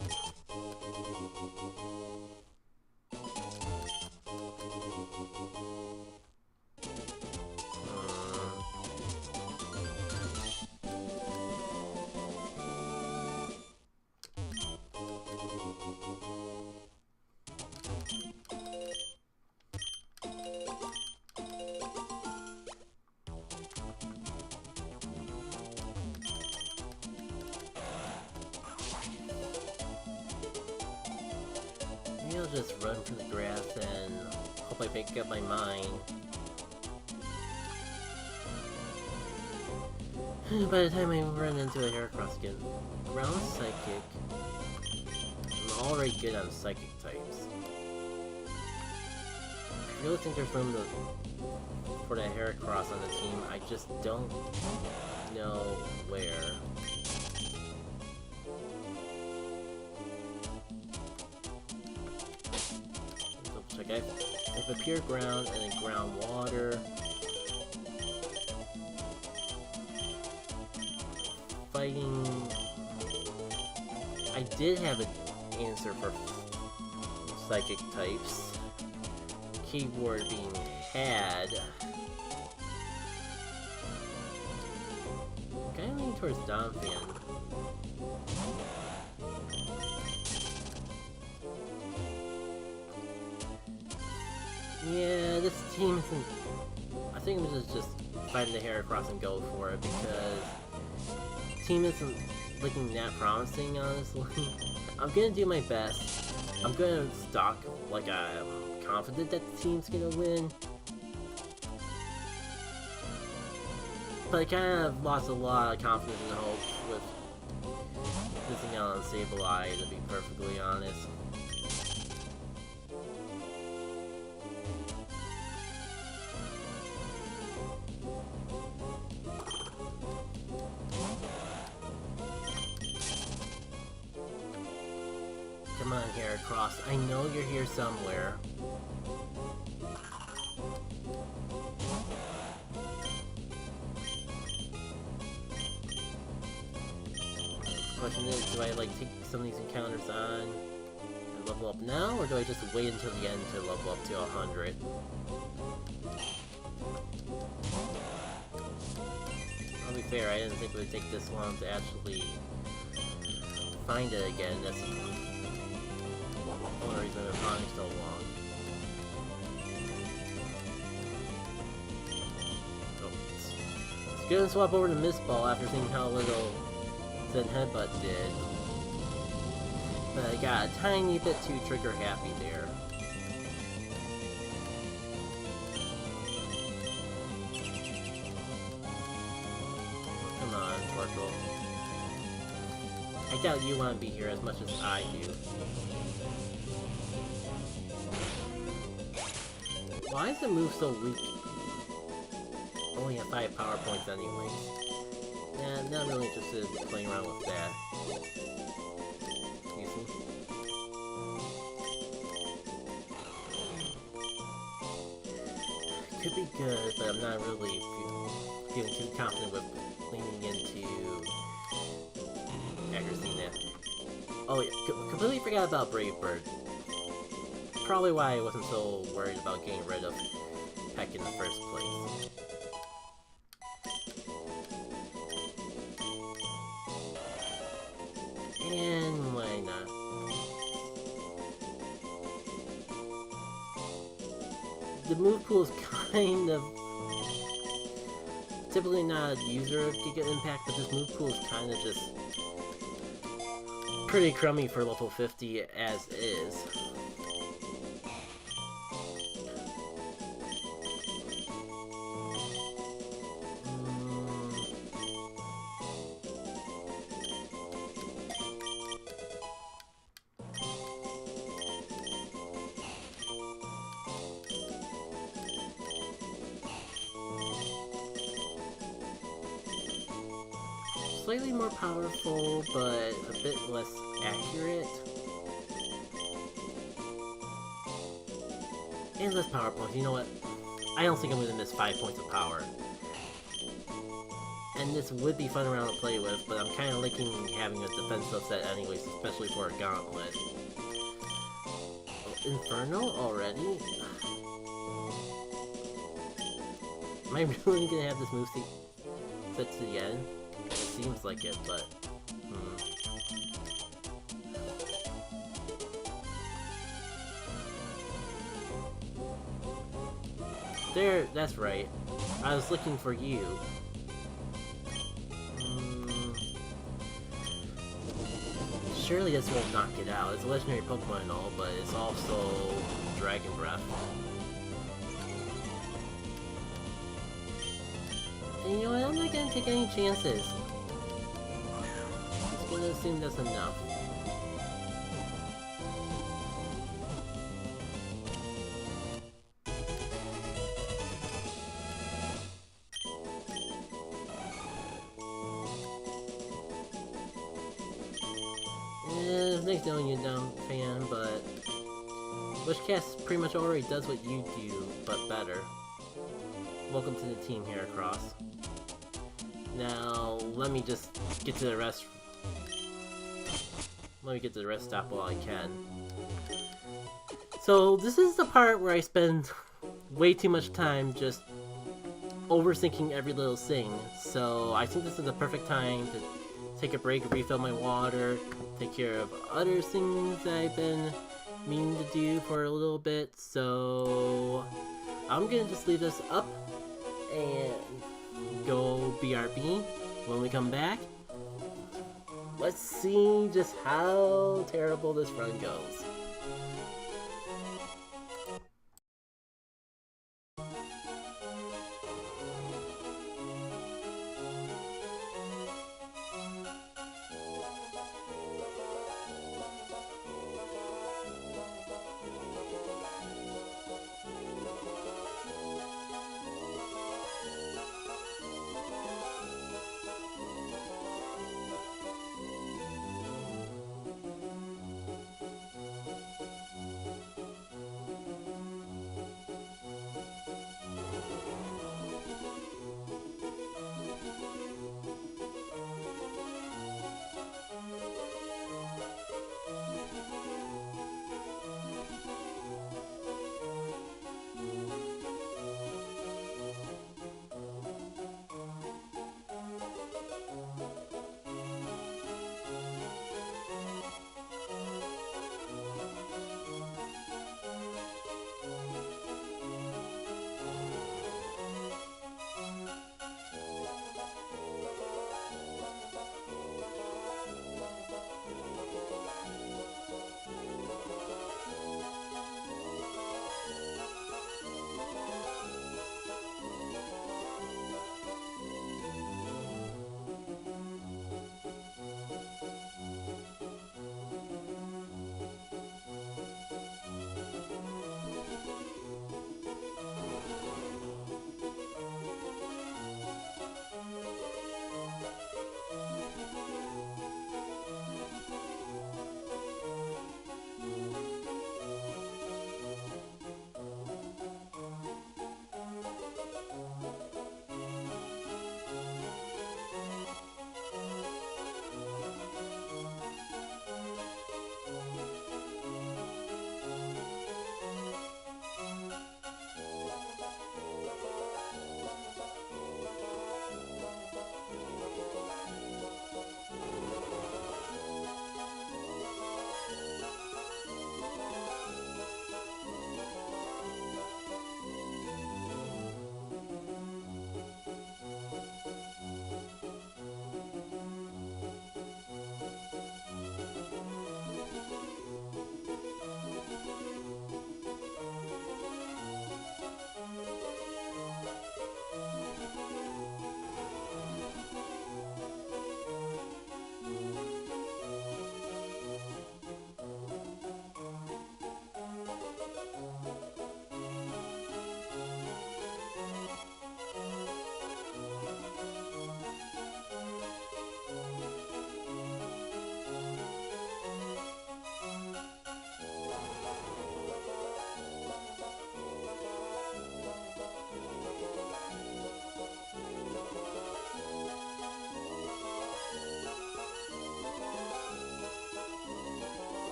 Maybe I'll just run for the grass and hope I pick up my mine. By the time I run into a Heracross again, Ground Psychic. I'm already good on Psychic types. I really think there's room for that Heracross on the team. I just don't know where. Double check. I have a Pure Ground and a Ground Water. Fighting. I did have an answer for Psychic types. Keyword being had. I'm kind of leaning towards Donphan. Yeah, this team isn't. I think I'm just find the Heracross and go for it because the team isn't looking that promising, honestly. I'm gonna do my best. I'm gonna stock like I'm confident that the team's gonna win. But I kind of lost a lot of confidence and hope with missing out on Sableye, to be perfectly honest. Come on, Heracross. I know you're here somewhere. The question is, do I like take some of these encounters on and level up now, or do I just wait until the end to level up to 100? I'll be fair, I didn't think it would take this long to actually find it again. That's one reason I'm finding so long. So, it's good to swap over to Mist Ball after seeing how little Zen Headbutt did. But I got a tiny bit too trigger happy there. Come on, Torkoal. I doubt you want to be here as much as I do. Why is the move so weak? Only have 5 power points anyways. Nah, not really interested in playing around with that. Excuse me. Could be good, but I'm not really feeling too confident with leaning into accuracy now. Oh yeah, completely forgot about Brave Bird. Probably why I wasn't so worried about getting rid of Peck in the first place. And why not? The move pool is kind of typically not a user of Giga Impact, but this move pool is kind of just pretty crummy for level 50 as is. Slightly more powerful, but a bit less accurate. And less power points. You know what? I don't think I'm gonna miss 5 points of power. And this would be fun around to play with, but I'm kind of liking having a defensive set anyways, especially for a Gauntlet. Oh, Inferno already? Am I really gonna have this move set to the end? It seems like it, but... There, that's right. I was looking for you. Surely this won't knock it out. It's a legendary Pokemon and all, but it's also Dragon Breath. And you know what, I'm not gonna take any chances. I'm just gonna assume that's enough. Nick's knowing you dumb fan, but Wishcast pretty much already does what you do, but better. Welcome to the team here, Cross. Now, let me just get to the rest. Let me get to the rest stop while I can. So, this is the part where I spend way too much time just overthinking every little thing. So, I think this is the perfect time to take a break, refill my water, take care of other things that I've been meaning to do for a little bit. So, I'm gonna just leave this up and go BRB. When we come back, let's see just how terrible this run goes.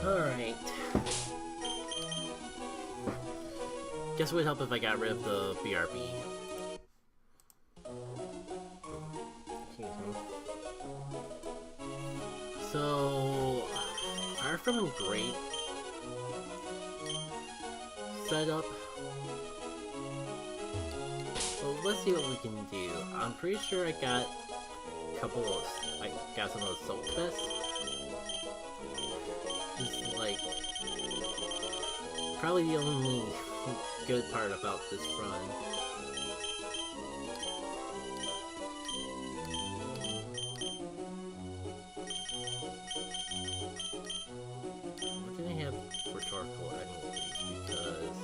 Alright. Guess it would help if I got rid of the BRB. So, far from a great setup. Well, let's see what we can do. I'm pretty sure I got a couple of, I got some of those soap vests. Just like, probably the only good part about this run. What can I have for charcoal anyways? Because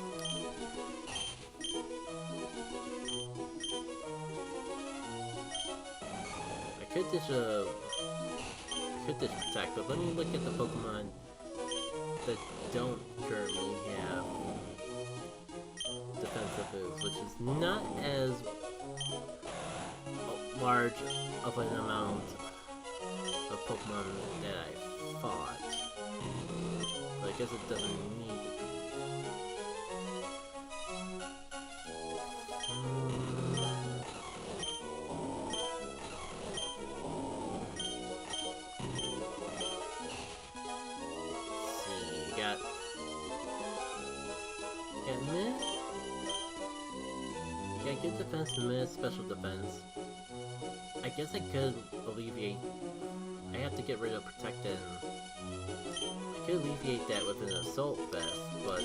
I could ditch Protect, but let me look at the Pokemon that don't currently have defensive moves, which is not as large of an amount of Pokemon that I thought. But I guess it doesn't need to be. Good defense, mid, special defense. I guess I could alleviate. I have to get rid of Protect and I could alleviate that with an Assault Vest, but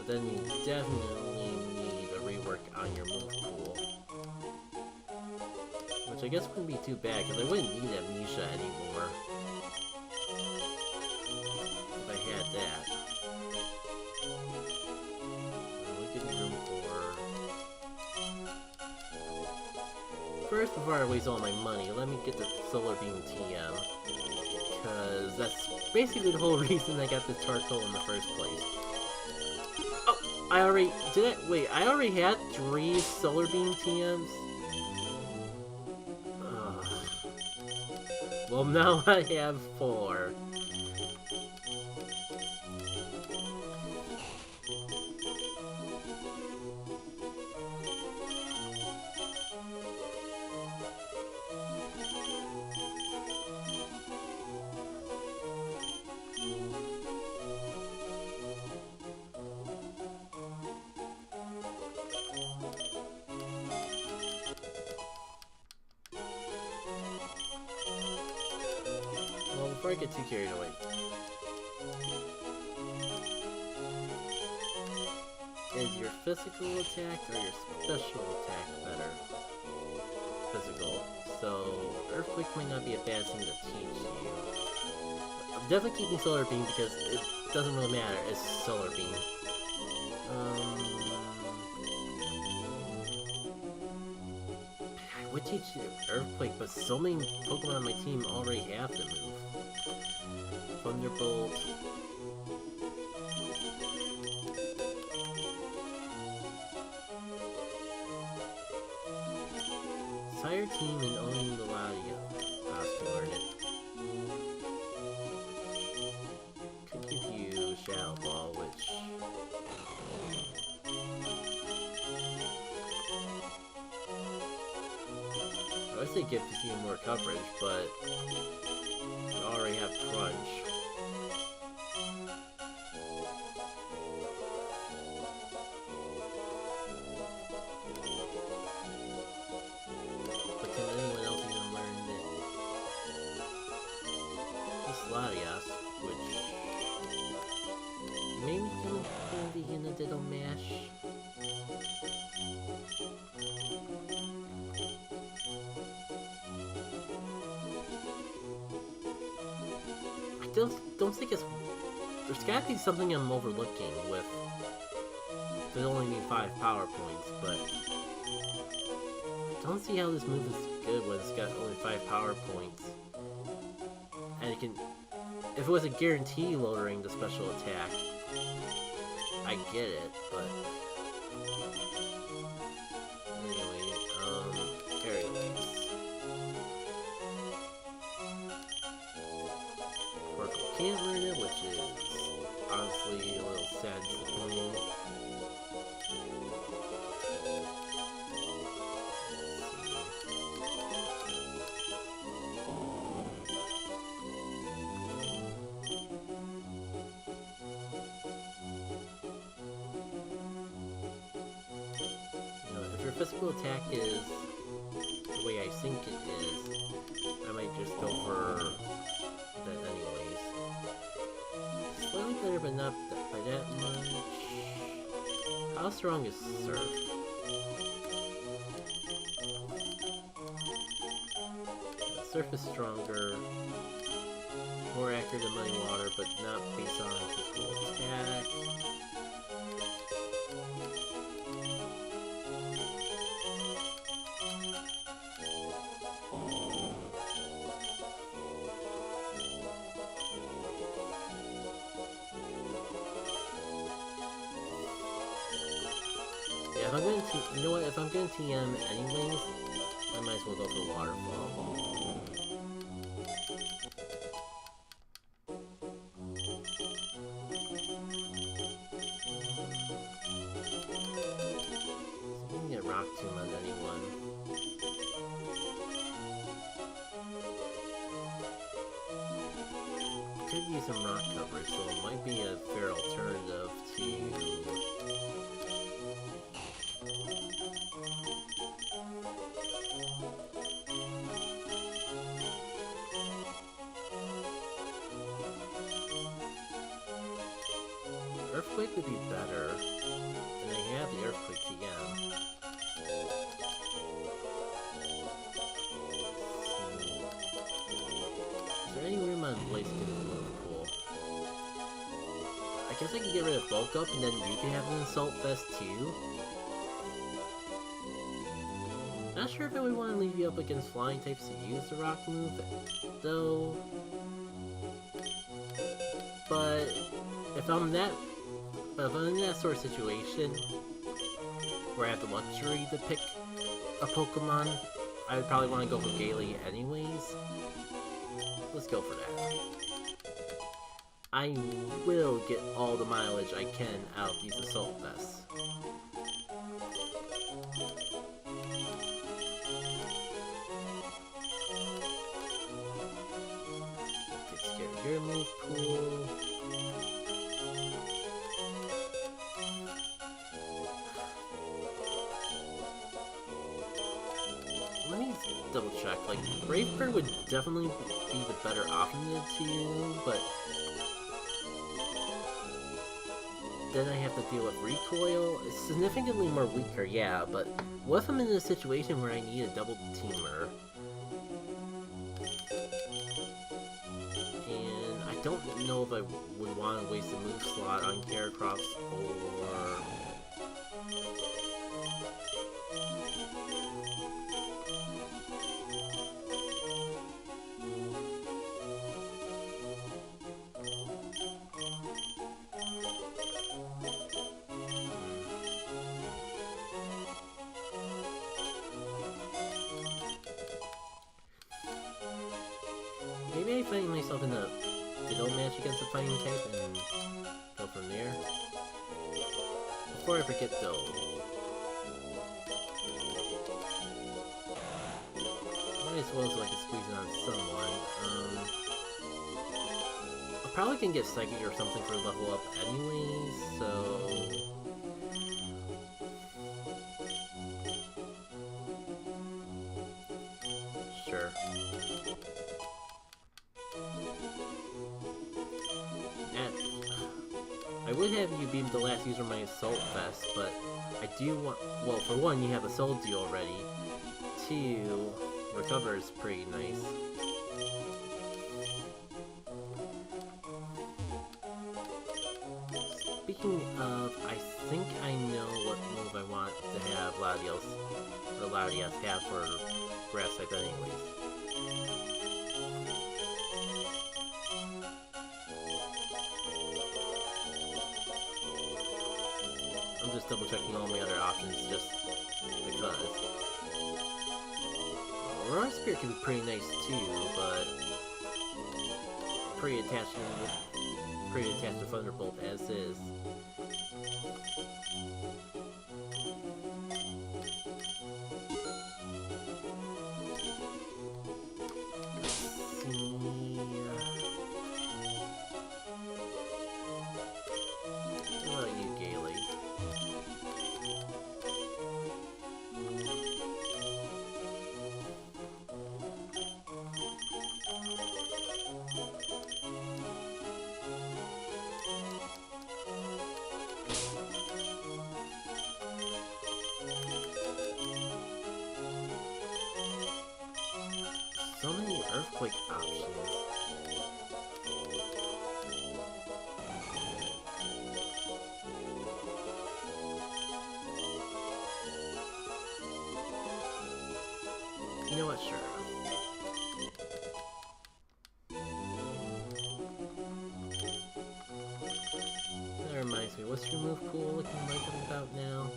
then you definitely need a rework on your move pool. Which I guess wouldn't be too bad, because I wouldn't need Amnesia anymore if I had that. We'll give me room for... First, before I waste all my money, let me get the Solar Beam TM. Because that's basically the whole reason I got this charcoal in the first place. Oh! I already... Wait, I already had 3 Solar Beam TMs? Well, now I have 4. Before I get too carried away. Is your physical attack or your special attack better? Physical. So, Earthquake might not be a bad thing to teach you. I'm definitely keeping Solar Beam because it doesn't really matter, it's Solar Beam. I would teach you Earthquake, but so many Pokemon on my team already have the move. Thunderbolt. Sire team and owning the Latios to learn it. Could give you Shadow Ball, which... I would say gives you more coverage, but you already have Crunch. But can anyone else even learn it? This Latios, which maybe can be in a Ditto Mash. Don't think it's... There's gotta be something I'm overlooking with... There's only need 5 power points, but... I don't see how this move is good when it's got only 5 power points. And it can... If it was a guarantee lowering the special attack, I get it, but... Anyway, anyways. Oracle can't learn it, which is honestly a little sad and disappointing. Physical attack is the way I think it is, I might just go for that anyways. Slightly better, but not by that much. How strong is Surf? Surf is stronger, more accurate than Muddy Water, but not based on physical attack. Yeah, if I'm going to, you know what, if I'm going to TM anyways, I might as well go for Waterfall. So I can get Rock Tomb on anyone. Could use some rock coverage, so it might be a fair alternative to Earthquake would be better, and I have the Earthquake TM. Is there any room on Blaze to get a move pool? I guess I can get rid of Bulk Up, and then you can have an Assault Vest too. Not sure if I would want to leave you up against flying types to use the rock move, though. But if I'm in that sort of situation where I have the luxury to pick a Pokemon, I would probably want to go for Gaily anyways. Let's go for that. I will get all the mileage I can out of these Assault Vests. Get scared of your move pool. Let me double check. Like, Brave Bird would definitely be the better option of the two, but then I have to deal with Recoil. It's significantly more weaker, yeah, but what if I'm in a situation where I need a double teamer? And I don't know if I would want to waste a move slot on Heracross or... Maybe I find myself in a Ditto match against a fighting type and go from there. Before I forget though, might as well so I can squeeze it on someone. I probably can get Psychic or something for level up anyways, so... Sure. I would have you be the last user of my Assault Vest, but I do want... Well, for one, you have a Soldier already. Two, Recover is pretty nice. Speaking of, I think I know what move I want to have Latios have for Grass type anyways. double checking all my other options just because. Aurora Spirit can be pretty nice too, but pretty attached to Thunderbolt as is. So many Earthquake options. You know what, sure. That reminds me, what's your move cool looking like about now?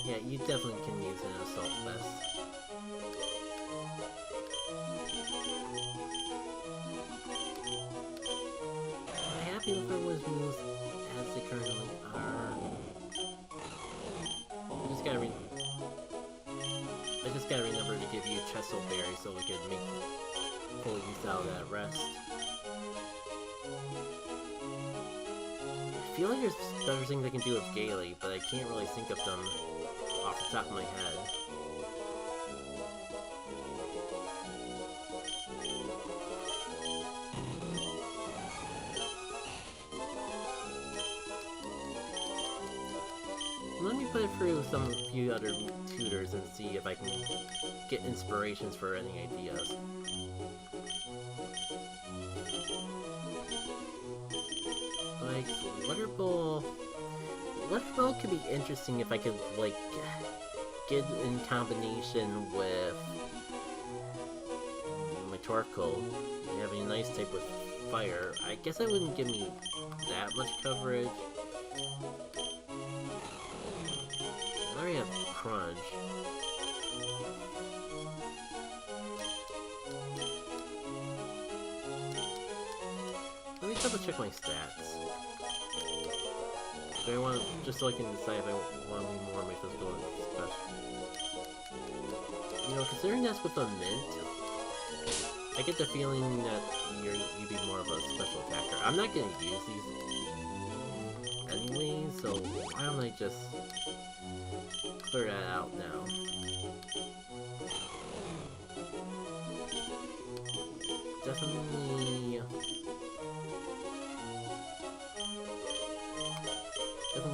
Yeah, you definitely can use an Assault Vest. I'm happy with everyone's moves as they currently are. I just gotta remember to give you Chesto Berry so we can make full use out of that rest. I feel like there's better things I can do with Gaily, but I can't really think of them off the top of my head. Let me put it through some few other tutors and see if I can get inspirations for any ideas. Like, Water Bowl could be interesting if I could, like, get in combination with my Torkoal. Having a nice type with fire. I guess that wouldn't give me that much coverage. I already have Crunch. Let me double check my stats. Do I want to, just so I can decide if I want to be more of my physical and special. You know, considering that's with a mint, I get the feeling that you'd be more of a special attacker. I'm not gonna use these anyway, so why don't I just clear that out now? Definitely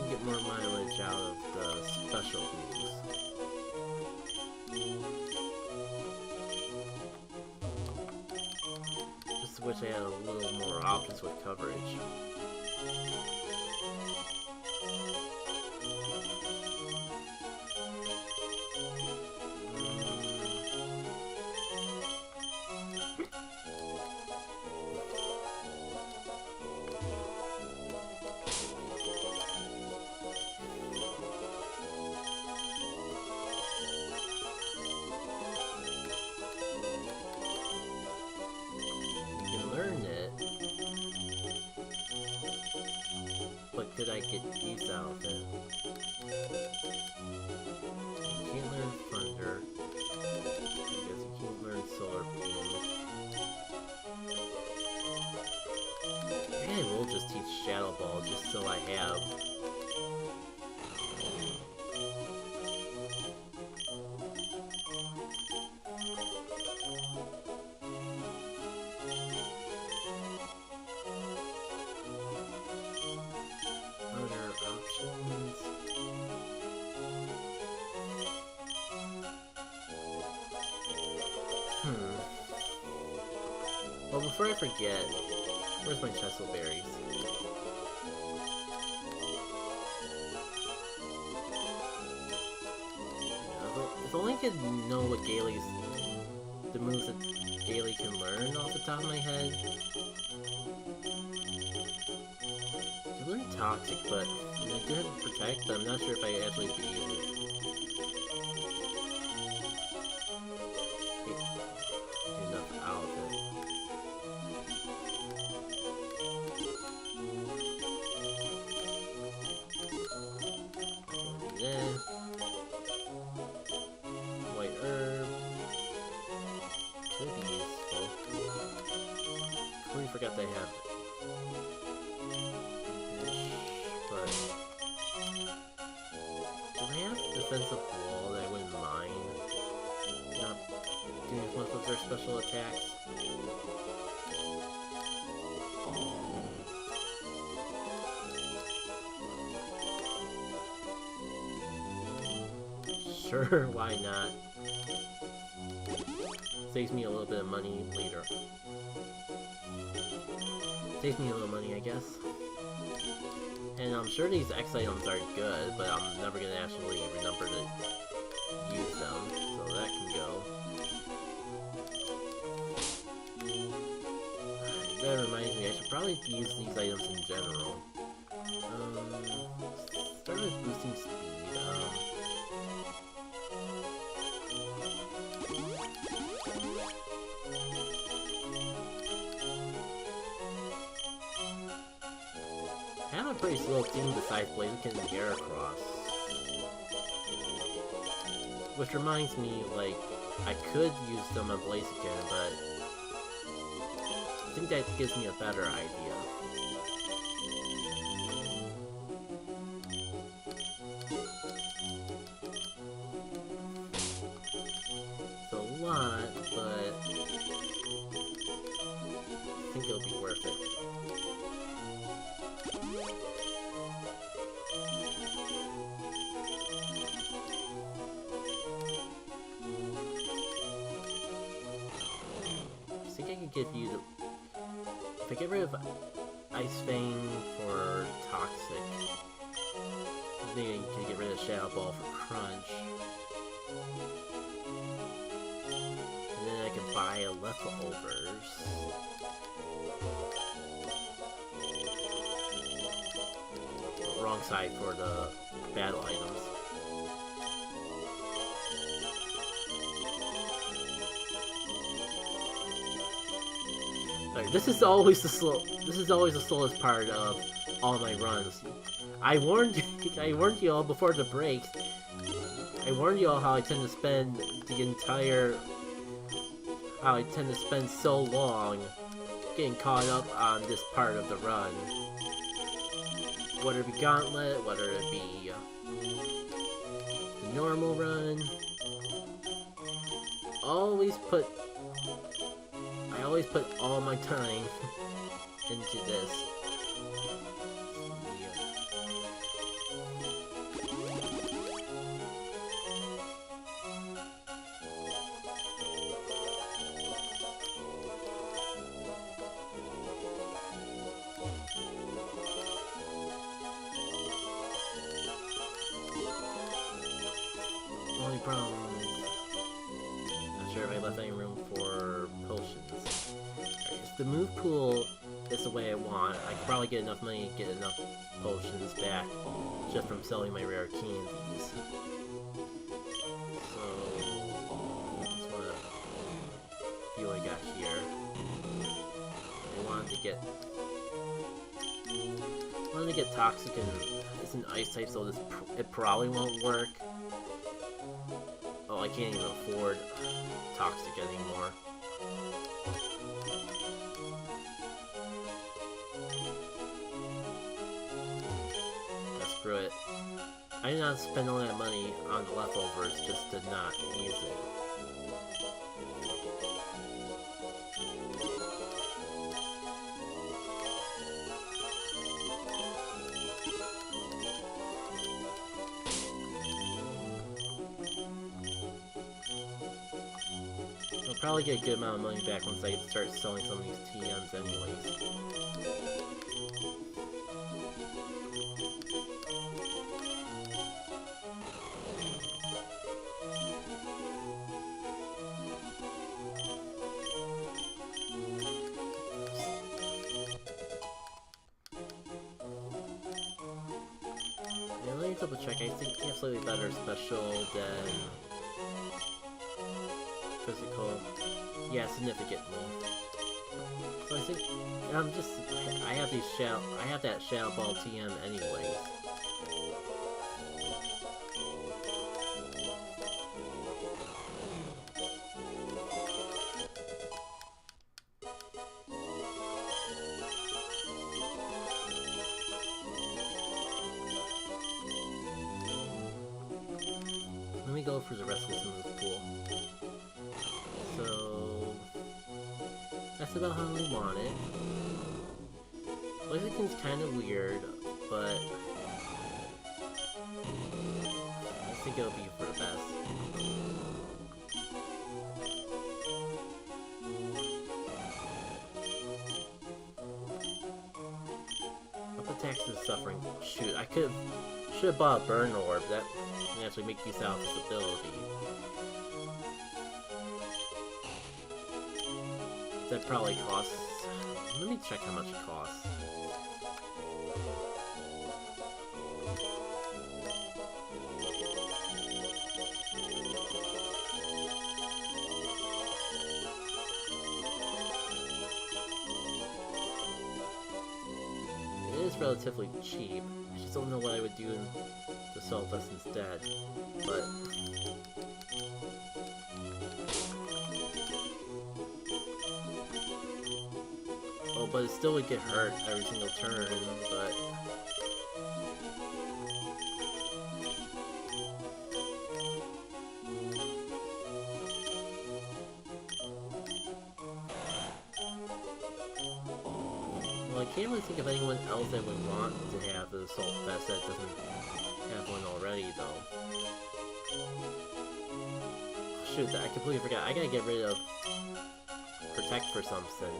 get more mileage out of the special moves. Just wish I had a little more options with coverage. Did I get use out of it? You can't learn Thunder. Because you can't learn Solar Beam. Maybe I will just teach Shadow Ball just so I have. Well, before I forget, where's my Chesto Berries? Yeah, if only I could know what the moves that Gaily can learn off the top of my head. toxic, but I do have to protect, but I'm not sure if I actually be able to get enough out of it. Then, white herb could be useful. Totally forgot they have but do they have defensive wall that I wouldn't mind not doing as much with their special attacks? Sure, why not? Saves me a little bit of money later. Saves me a little money, I guess. And I'm sure these X items are good, but I'm never gonna actually remember to use them, so that can go. That reminds me, I should probably use these items in general. Start with boosting speed. I have a pretty slow team besides Blaziken and Heracross. Which reminds me, like, I could use them on Blaziken, but I think that gives me a better idea. It's a lot, but I think it'll be worth it. I think I can give you the... If I get rid of Ice Fang for Toxic, I think I can get rid of Shadow Ball for Crunch. And then I can buy leftovers. Wrong side for the battle items. Right, this is always the slowest part of all my runs. I warned you all before the breaks. I warned you all how I tend to spend so long getting caught up on this part of the run. Whether it be Gauntlet, whether it be the normal run. I always put all my time into this. Only problem is, not sure if I left any room for potions. If the move pool is the way I want, I could probably get enough money to get enough potions back just from selling my rare candies. So, that's what I feel I got here. I wanted to get Toxic, and it's an ice type, so it probably won't work. Oh, I can't even afford Toxic anymore. Screw it. I did not spend all that money on the leftovers just to not use it. I'll probably get a good amount of money back once I start selling some of these TMs anyways. double check. I think they have slightly better special than physical. Yeah, significantly. So I think I have that Shadow Ball TM anyways. Let me go for the rest of this move pool. So that's about how we want it. Blaziken's kind of weird, but I think it'll be for the best. Up attacks is suffering. Shoot, I should have bought a Burn Orb. That can actually make use out of this ability. That probably costs. Let me check how much it costs. It is relatively cheap. I just don't know what I would do in the Assault Vest instead. But oh, but it still would get hurt every single turn, but well, I can't really think of anyone else I would want to have the Assault Vest that doesn't have one already, though. Shoot, I completely forgot. I gotta get rid of Protect for something.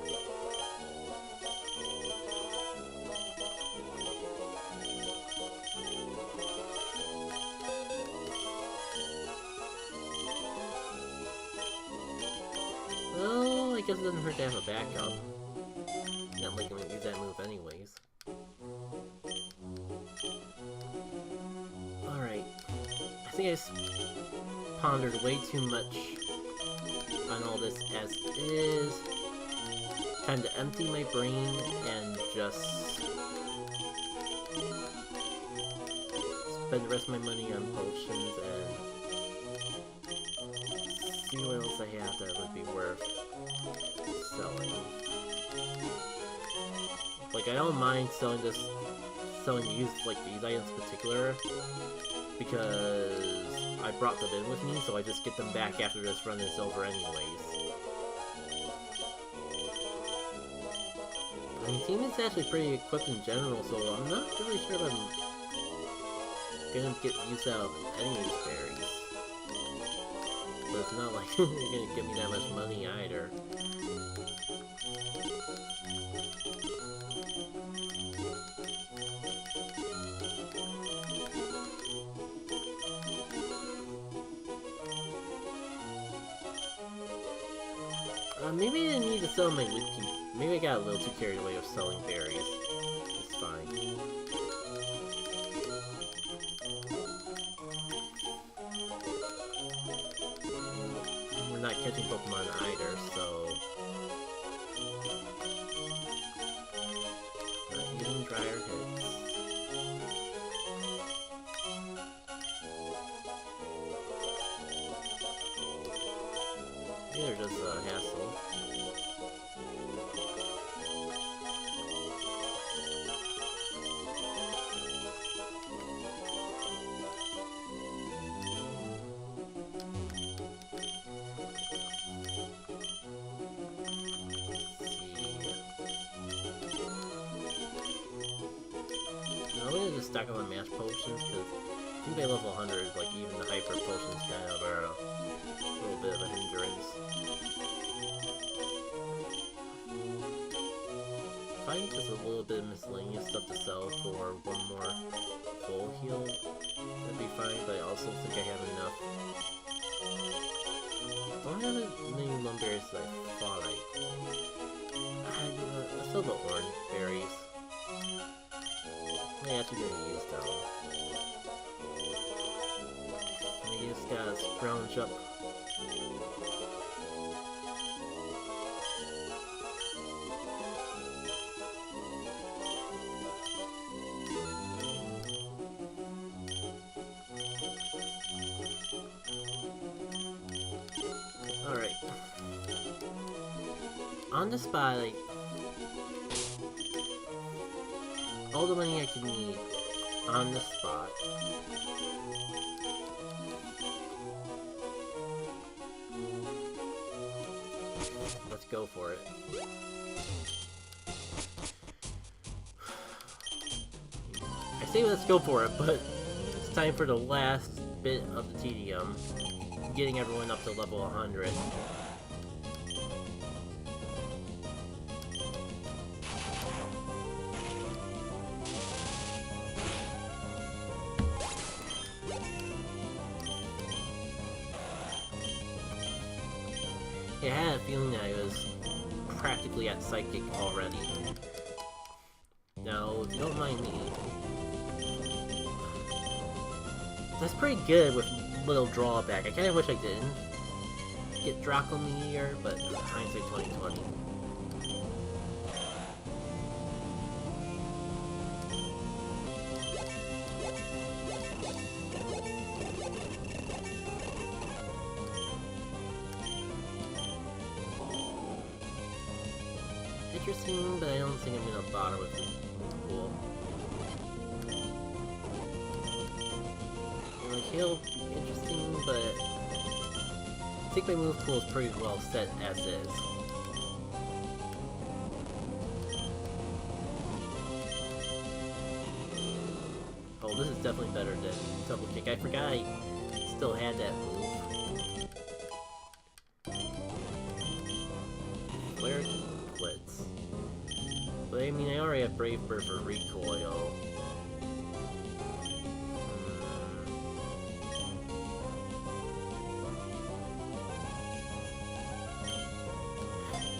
Well, I guess it doesn't hurt to have a backup. Not like I'm gonna use that move anyways. Alright. I think I pondered way too much on all this as is. Time to empty my brain and just spend the rest of my money on potions and see what else I have that would be worth selling. Like, I don't mind selling these items in particular, because I brought them in with me, so I just get them back after this run is over anyways. I mean, team is actually pretty equipped in general, so I'm not really sure if I'm gonna get use out of any of these berries. But it's not like you're gonna give me that much money either. Maybe I didn't need to sell my Leaky. Maybe I got a little too carried away with selling berries. It's fine. We're not catching Pokemon either, so... not getting drier hits. They're just a hassle. I'm gonna just stack up on mash potions, because I think by level 100, like, even the hyper potions kind of are a little bit of a hindrance. Find just a little bit of miscellaneous stuff to sell for one more full heal, that'd be fine, but I also think I have enough. Don't have as many lumberries as I thought let's sell the orange berries. I'm actually gonna use them. matchup. Alright. On the spot, like, all the money I can need on the spot. Let's go for it. I say let's go for it, but it's time for the last bit of the tedium. Getting everyone up to level 100. Yeah, I had a feeling that I was practically at Psychic already. Now, if you don't mind me, that's pretty good with little drawback. I kind of wish I didn't get Draco Meteor, but hindsight 2020. Interesting, but I don't think I'm gonna bother with it. Cool. Like, he'll be interesting, but I think my move pool is pretty well set as is. Oh, this is definitely better than Double Kick. I forgot I still had that move. Flare Blitz. But I mean, I already have Brave Bird for recoil.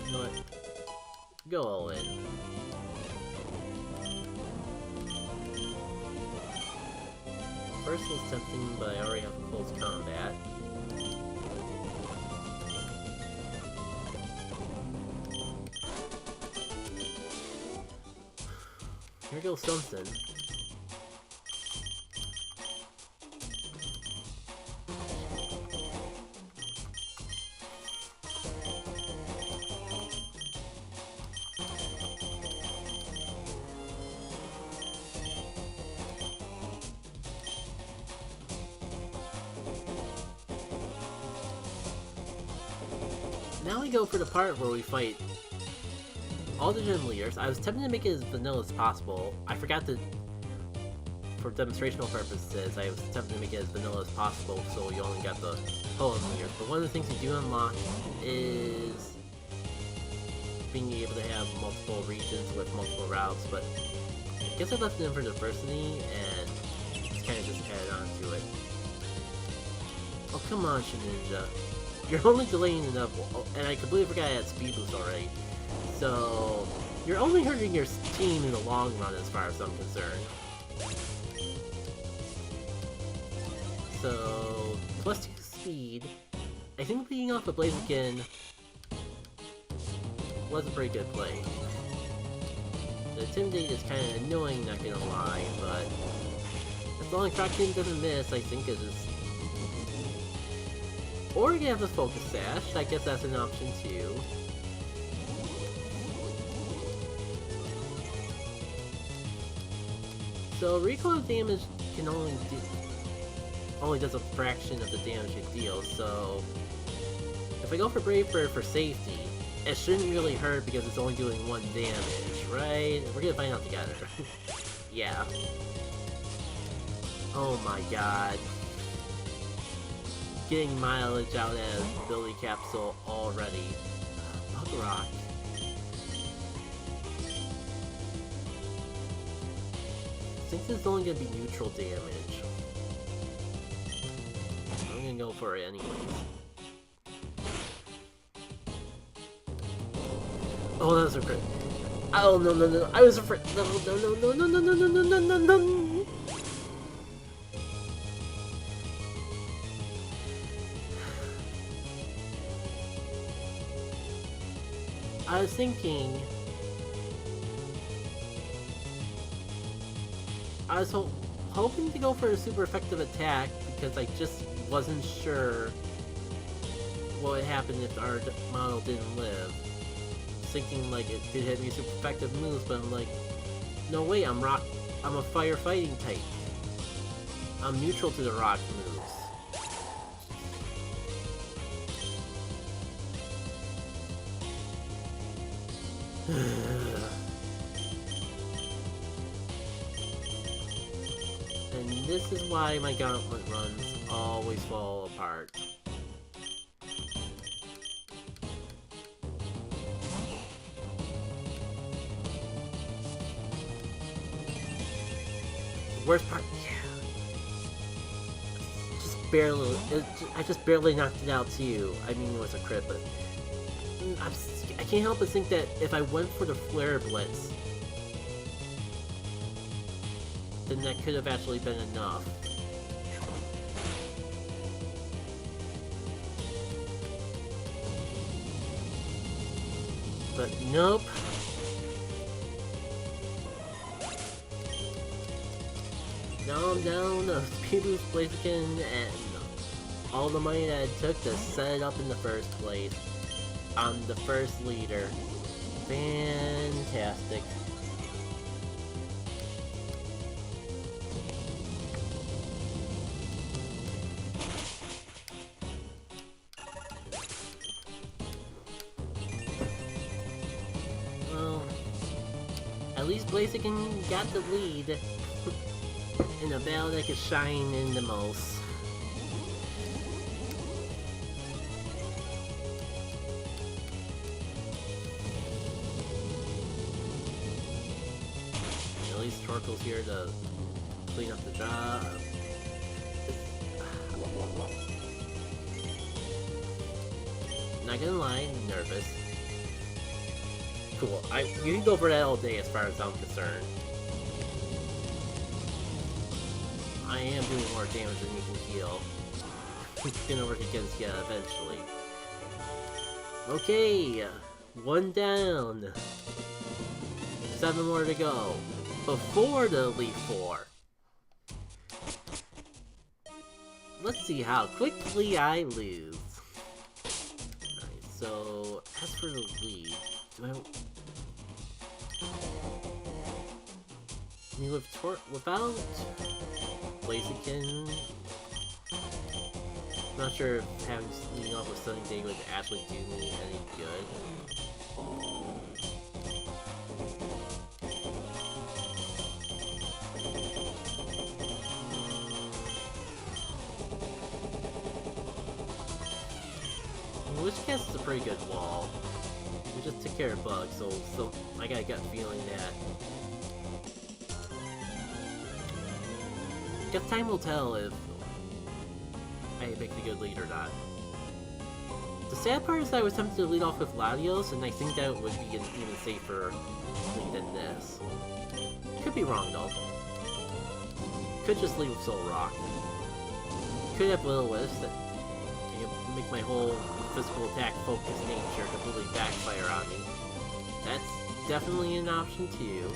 You know what? Go all in. First was tempting, but I already have close combat. Here goes something. Now we go for the part where we fight all the gym leaders. I was tempted to make it as vanilla as possible. I forgot to, for demonstrational purposes, I was tempted to make it as vanilla as possible so you only got the poem leaders. But one of the things you do unlock is being able to have multiple regions with multiple routes, but I guess I left it in for diversity and it's kind of just added on to it. Oh, come on, Shedinja. You're only delaying enough, and I completely forgot I had speed boost already. So, you're only hurting your team in the long run as far as I'm concerned. So, plus 2 speed. I think leading off with Blaziken was a pretty good play. The Intimidate is kind of annoying, not gonna lie, but as long as Rock Team doesn't miss, I think it is. Or you can have the Focus Sash, I guess that's an option too. So recoil damage can only does a fraction of the damage it deals, so if I go for Brave Bird for safety, it shouldn't really hurt because it's only doing 1 damage, right? We're gonna find out together. Yeah. Oh my god. Getting mileage out as ability capsule already. Bug Rock. Since it's only gonna be neutral damage, I'm gonna go for it anyways. Oh, that was a crit. Oh, no. I was afraid. No. I was thinking... I was hoping to go for a super effective attack because I just wasn't sure what would happen if our model didn't live. Thinking like it did have me super effective moves, but I'm like, no wait, I'm a firefighting type. I'm neutral to the rock moves. And this is why my gauntlet runs always fall apart. Worst part, yeah. I just barely knocked it out too. I mean, it was a crit, but I can't help but think that if I went for the Flare Blitz, then that could have actually been enough. But nope. Now I'm down a speed boost Blaziken and all the money that it took to set it up in the first place. I'm the first leader. Fantastic. Well, at least Blaziken got the lead in a battle that could shine in the most. At least Torko's here to clean up the job. Not gonna lie, I'm nervous. Cool, you can go for that all day as far as I'm concerned. I am doing more damage than you can heal. It's gonna work against you eventually. Okay, 1 down. 7 more to go. Before the Elite Four. Let's see how quickly I lose. Alright, so as for the lead, do I... without Blaziken, I'm not sure if having leading off with Sunny Day would actually do me any good. Witchcast is a pretty good wall. We just took care of bugs, so I got a gut feeling that guess time will tell if I make a good lead or not. The sad part is that I was tempted to lead off with Latios, and I think that would be an even safer lead than this. Could be wrong though. Could just lead with Soul Rock. Could have Will-O-Wisps that make my whole physical attack focus nature completely backfire on me. That's definitely an option too.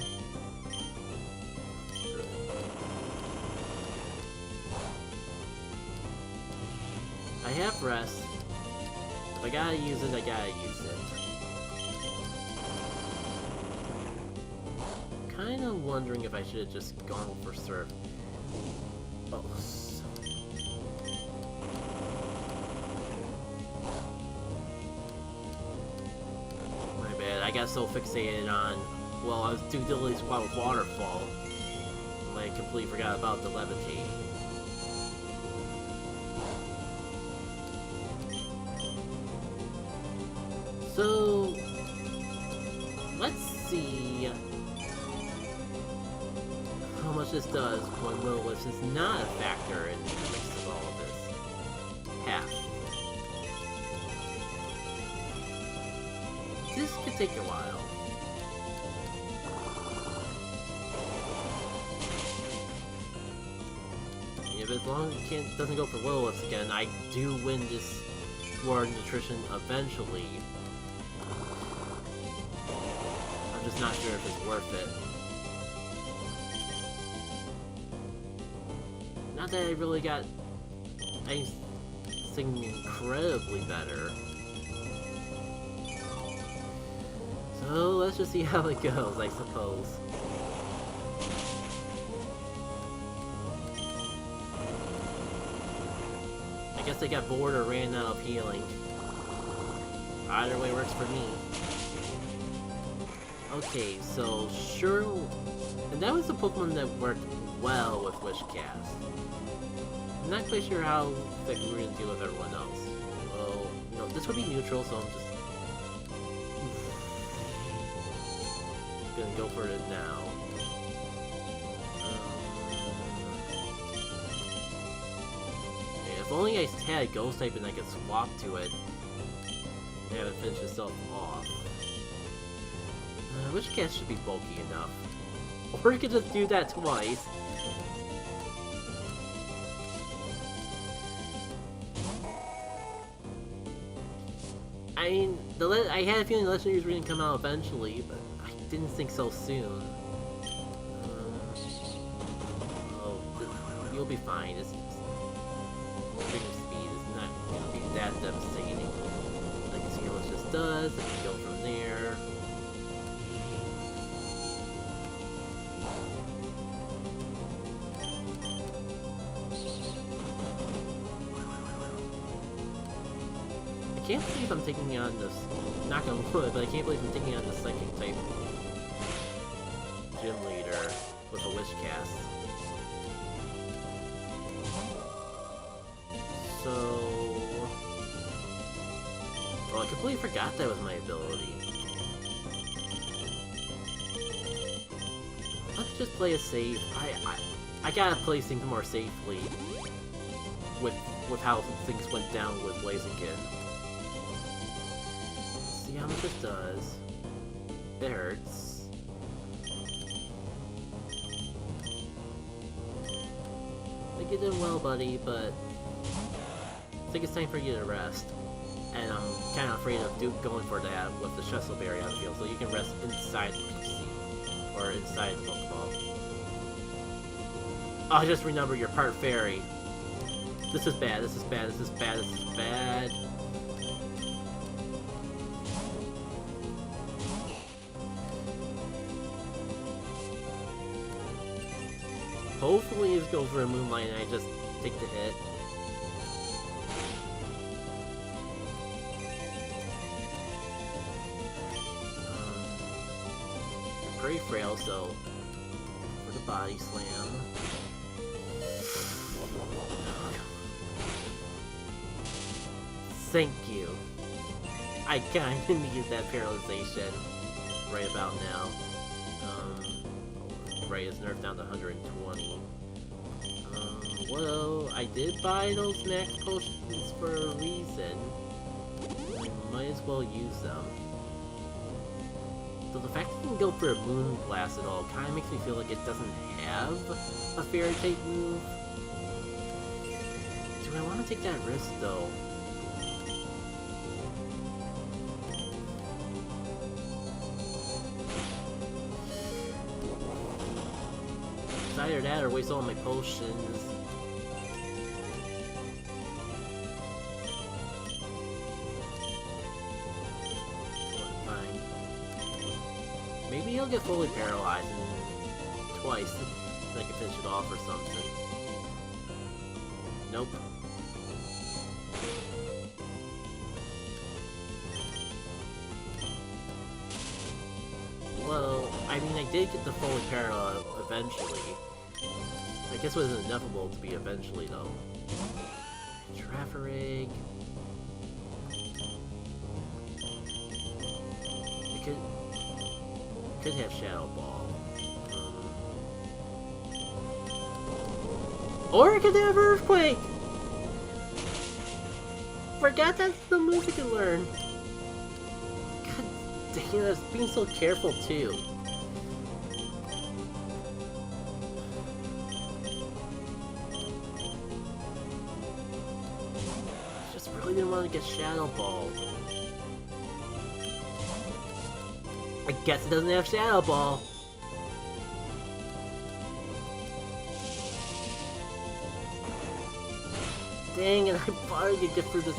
I have rest. If I gotta use it, I gotta use it. Kinda wondering if I should have just gone for Surf. Oh. My bad, I got so fixated on, well, I was too diligent with Waterfall. I completely forgot about the Levitate. So, let's see how much this does when Will-O-Wisps is not a factor in the mix of all of this. Half. This could take a while. Yeah, but as long as it doesn't go for Will-O-Wisps again, I do win this war nutrition eventually. just not sure if it's worth it. Not that I really got anything incredibly better. So let's just see how it goes, I suppose. I guess I got bored or ran out of healing. Either way works for me. Okay, so sure... And that was the Pokemon that worked well with Wishcast. I'm not quite sure how like, we're gonna deal with everyone else. Well, you know, this would be neutral, so I'm just gonna go for it now. Okay, if only I had Ghost type and I could swap to it and have it finish itself off. Wishcast should be bulky enough. Or you could just do that twice. I mean, I had a feeling the Legendaries were going to come out eventually, but I didn't think so soon. Oh, you'll be fine. It's trigger speed is not going to be that devastating. I can see what it just does, and we go from there. I can't believe I'm taking on this, knock on wood, but I can't believe I'm taking on the psychic type gym leader with a Wishcast. So... Well, I completely forgot that was my ability. Let's just play it safe. I gotta play things more safely with how things went down with Blaziken. See how much it does. It hurts. I think you're doing well, buddy, but I think it's time for you to rest. And I'm kind of afraid of going for that with the Shestle Berry on the field, so you can rest inside the PC. Or inside the Pokeball. Oh, I just remembered you're part fairy. This is bad, this is bad, this is bad, this is bad. Hopefully it goes for a Moonlight and I just take the hit. You're pretty frail, so for the Body Slam. Thank you. I kinda need that paralyzation right about now. Right, is nerfed down to 120. Well, I did buy those max potions for a reason. I might as well use them. So the fact that you can go for a Moon Blast at all kinda makes me feel like it doesn't have a Fairy type move. Do I want to take that risk though? Either that or waste all my potions. Fine. Maybe he'll get fully paralyzed and twice, so I can finish it off or something. Nope. Well, I mean, I did get the fully paralyzed eventually. I guess it was inevitable to be eventually, though. Traffirig. It could have Shadow Ball. Or it could have Earthquake! Forgot that's the move you can learn. God dang it, I was being so careful, too. I didn't want to get Shadow Balled. I guess it doesn't have Shadow Ball. Dang it, I thought I could get through this.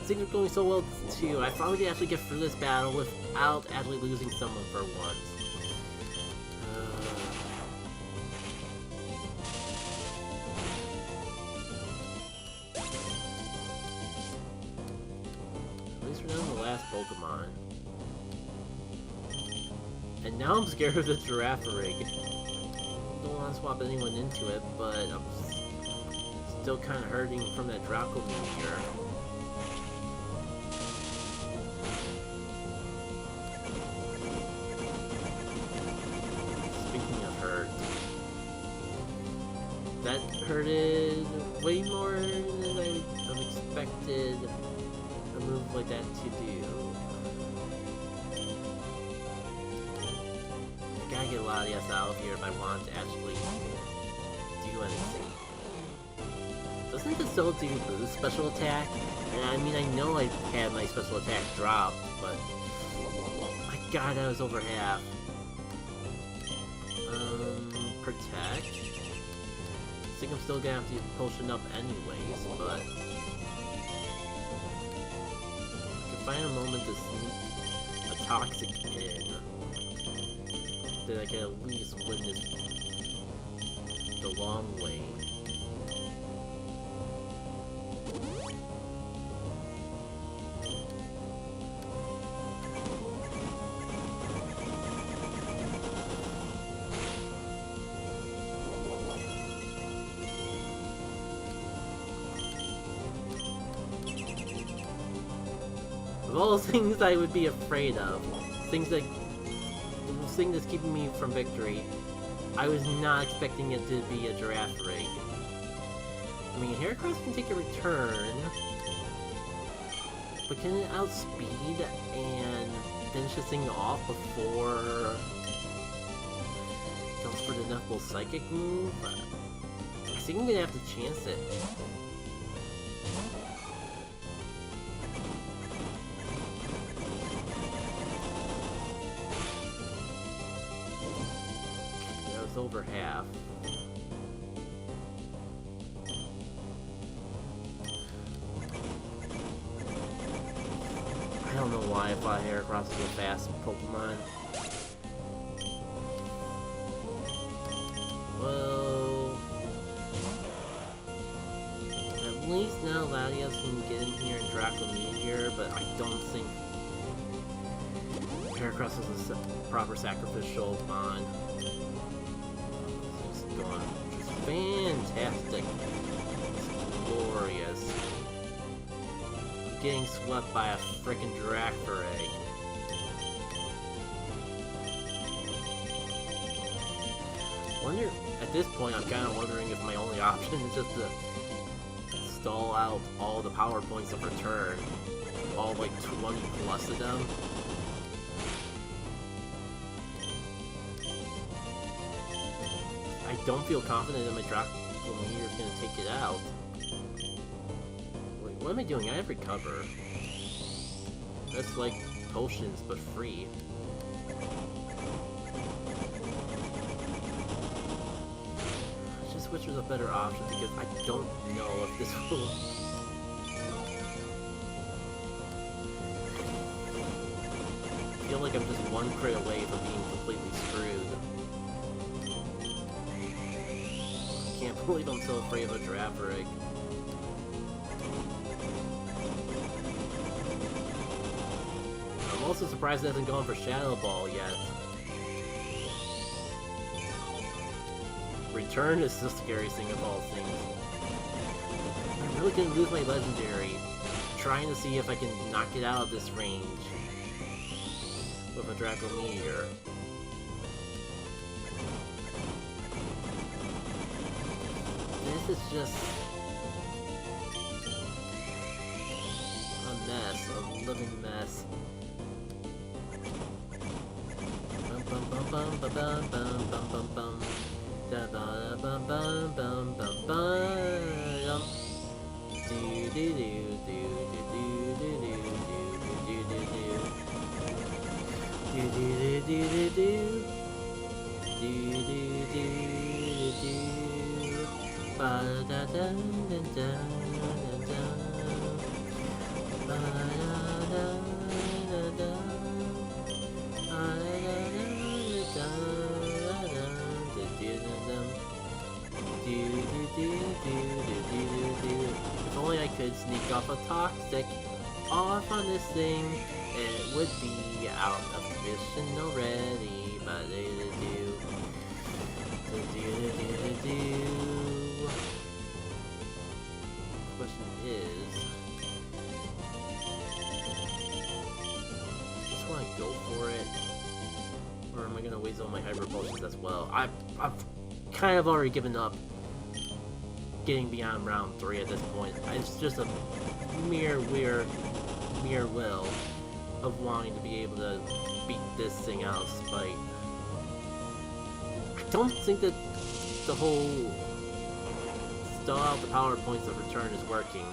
Things are going so well too. I thought we could actually get through this battle without actually losing someone for once. At least we're down to the last Pokemon. And now I'm scared of the Girafarig. Don't want to swap anyone into it, but I'm still kind of hurting from that Draco Meteor. Speaking of hurt, that hurted way more than I have expected a move like that to do. I gotta get Latias out of here if I want to actually do anything. Doesn't it still do boost special attack? And I mean, I know I had my special attack dropped, but my god, that was over half. Protect. I think I'm still gonna have to potion up anyways, but I can find a moment to sneak a toxic in. Then I can at least win this the long way. Of all the things I would be afraid of, things that the thing that's keeping me from victory, I was not expecting it to be a Girafarig. I mean, Heracross can take a return, but can it outspeed and finish this thing off before it goes for the Knuckle Psychic move? I think I'm gonna have to chance it. Over half. I don't know why I thought Heracross was a fast Pokemon. Well, at least now Latias can get in here and Draco Meteor, but I don't think Heracross is a proper sacrificial bond. Fantastic. It's glorious. I'm getting swept by a frickin' Girafarig. Wonder, at this point, I'm kind of wondering if my only option is just to stall out all the power points of return. All like 20 plus of them. I don't feel confident that my Draco Meteor is going to take it out. Wait, what am I doing? I have Recover. That's like potions, but free. I just wish there was a better option because I don't know if this will... I feel like I'm just one crit away from being completely screwed. I can't believe I'm so afraid of a Girafarig. I'm also surprised it hasn't gone for Shadow Ball yet. Return is the scariest thing of all things. I'm really gonna lose my Legendary, trying to see if I can knock it out of this range with a Draco Meteor. This is just a mess, a living mess. Bum bum bum bum bum bum bum bum bum bum. Da ba bum bum bum bum bum. Do do do do do do do do do do do do. If only I could sneak off a toxic off on this thing, it would be out of commission already. But question is, I just want to go for it, or am I gonna waste all my hyper potions as well? I've kind of already given up getting beyond round 3 at this point. It's just a mere will of wanting to be able to beat this thing out of spite. I don't think that the whole stall out the power points of return is working.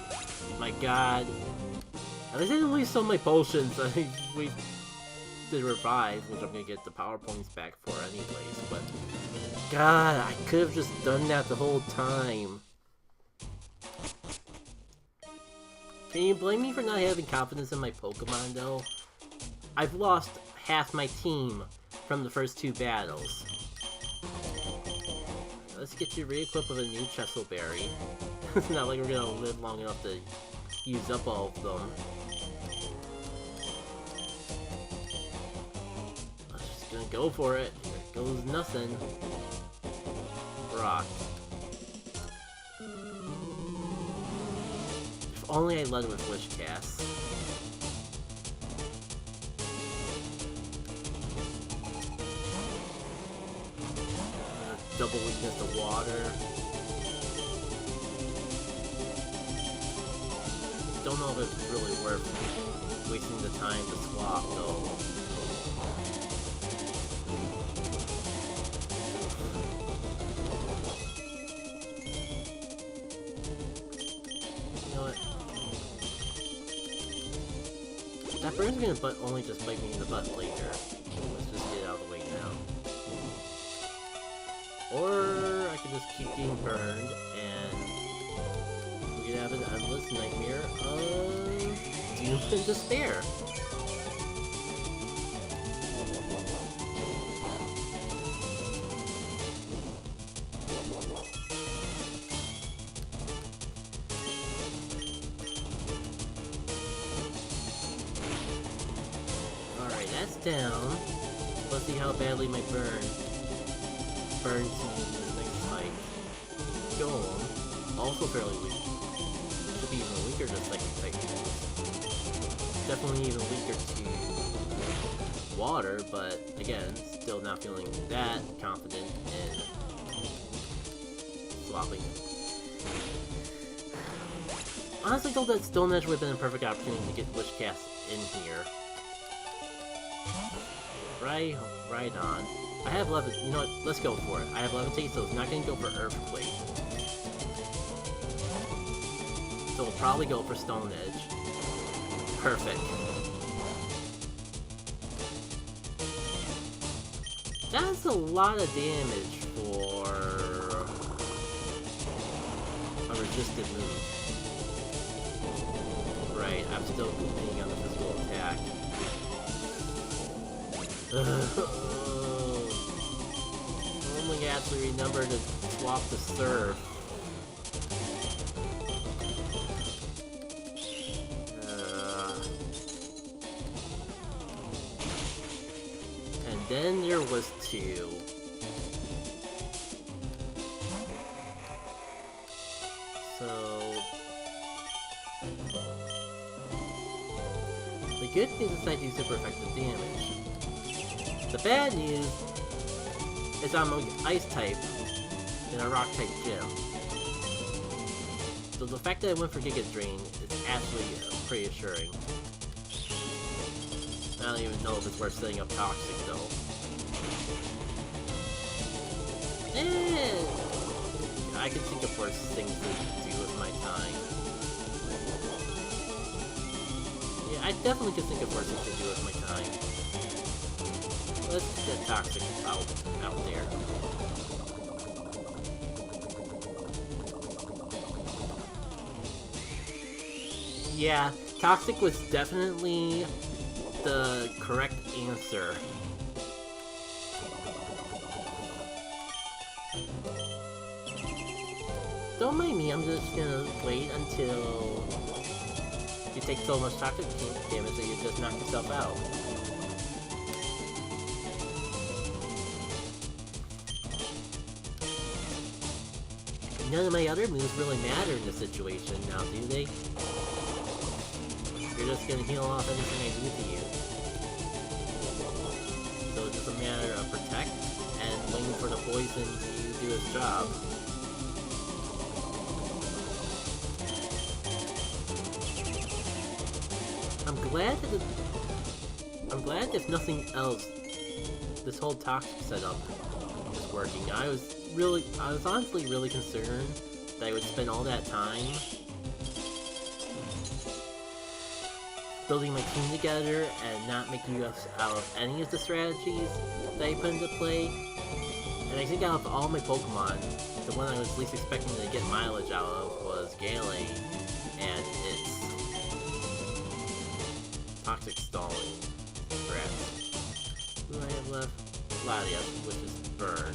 My god. At least I didn't waste all my potions. I wasted the revive, which I'm gonna get the power points back for anyways, but god, I could have just done that the whole time. Can you blame me for not having confidence in my Pokemon, though? I've lost half my team from the first 2 battles. Let's get you re-equipped with a new Cheselberry. It's not like we're gonna live long enough to use up all of them. I'm just gonna go for it. Here goes nothing. Rock. If only I led with Wish Cast. Double weakness to water. Don't know if it's really worth wasting the time to swap though. That bird's gonna only just bite me in the butt later. Let's just get it out of the way now. Or I could just keep getting burned and we could have an endless nightmare of doom and despair. Down. Let's see how badly my burns me in this next fight. Golem, also fairly weak. Should be even weaker to psychic type moves. Definitely even weaker to water, but again, still not feeling that confident in swapping. Honestly, though, that Stone Edge would have been a perfect opportunity to get Wish Cast in here. Right on. I have Levitate. You know what? Let's go for it. I have Levitate, so it's not going to go for Earthquake. So we'll probably go for Stone Edge. Perfect. That's a lot of damage for a resisted move. Right, I'm still competing on the physical attack. Only actually remember to swap the Surf. And then there was 2. So the good news is I do super effective damage. The bad news is I'm an Ice type in a Rock type gym. So the fact that I went for Giga Drain is actually pretty assuring. I don't even know if it's worth setting up Toxic though. I can think of worse things to do with my time. Yeah, I definitely could think of worse things to do with my time. Let's get Toxic out there. Yeah, Toxic was definitely the correct answer. Don't mind me, I'm just gonna wait until you take so much toxic damage that you just knock yourself out. None of my other moves really matter in this situation now, do they? You're just gonna heal off anything I do to you. So it's just a matter of protect and waiting for the poison to do its job. I'm glad if nothing else, this whole toxic setup is working. I was honestly really concerned that I would spend all that time building my team together and not making use out of any of the strategies that I put into play. And I think out of all my Pokemon, the one I was least expecting to get mileage out of was Gauntlet and its Toxic Stalling strat. Who do I have left? Latias, which is Burn.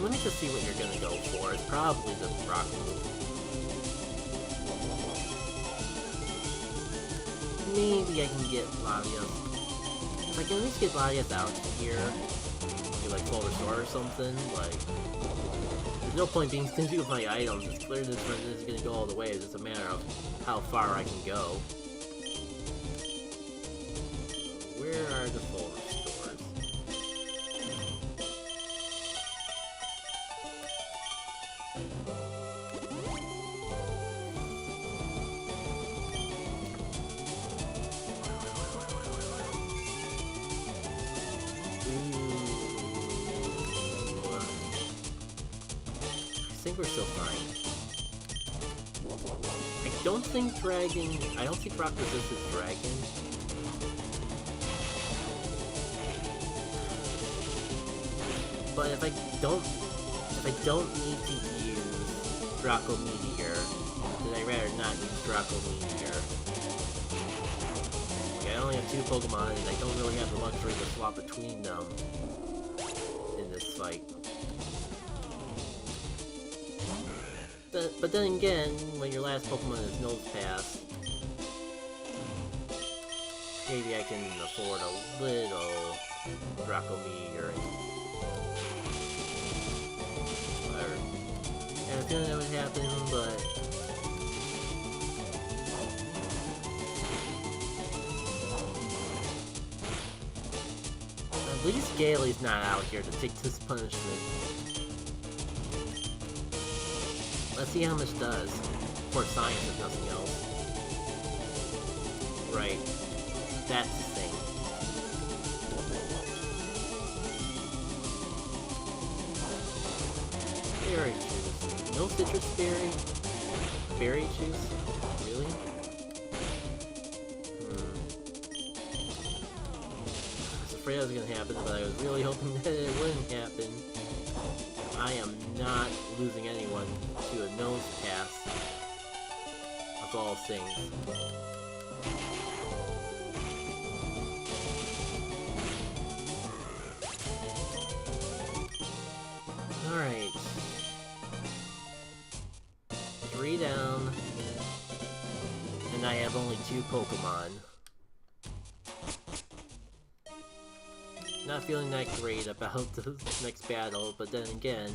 Let me just see what you're gonna go for. It's probably the rock move. Maybe I can get Latias. If I can at least get Latias out here, do like full restore or something, like... There's no point being stingy with my items. It's clear this run is gonna go all the way. It's just a matter of how far I can go. Where are the full restores? I think we're still fine. I don't think Rock resists Dragon. But if I don't need to use Draco Meteor, then I'd rather not use Draco Meteor. Okay, I only have 2 Pokemon and I don't really have the luxury to swap between them in this fight. But then again, when your last Pokemon is Nose Pass, maybe I can afford a little Draco Meteor. And I feeling that would happen, but at least Gailey's not out here to take this punishment. Let's see how much does. For science, if nothing else. Right. That's the thing. Berry juice. No citrus berry? Berry juice? Really? I was afraid that was gonna happen, but I was really hoping that it wouldn't happen. I am not losing anyone to a Nose Pass of all things. Alright. 3 down. And I have only 2 Pokemon. Not feeling that great about the next battle, but then again,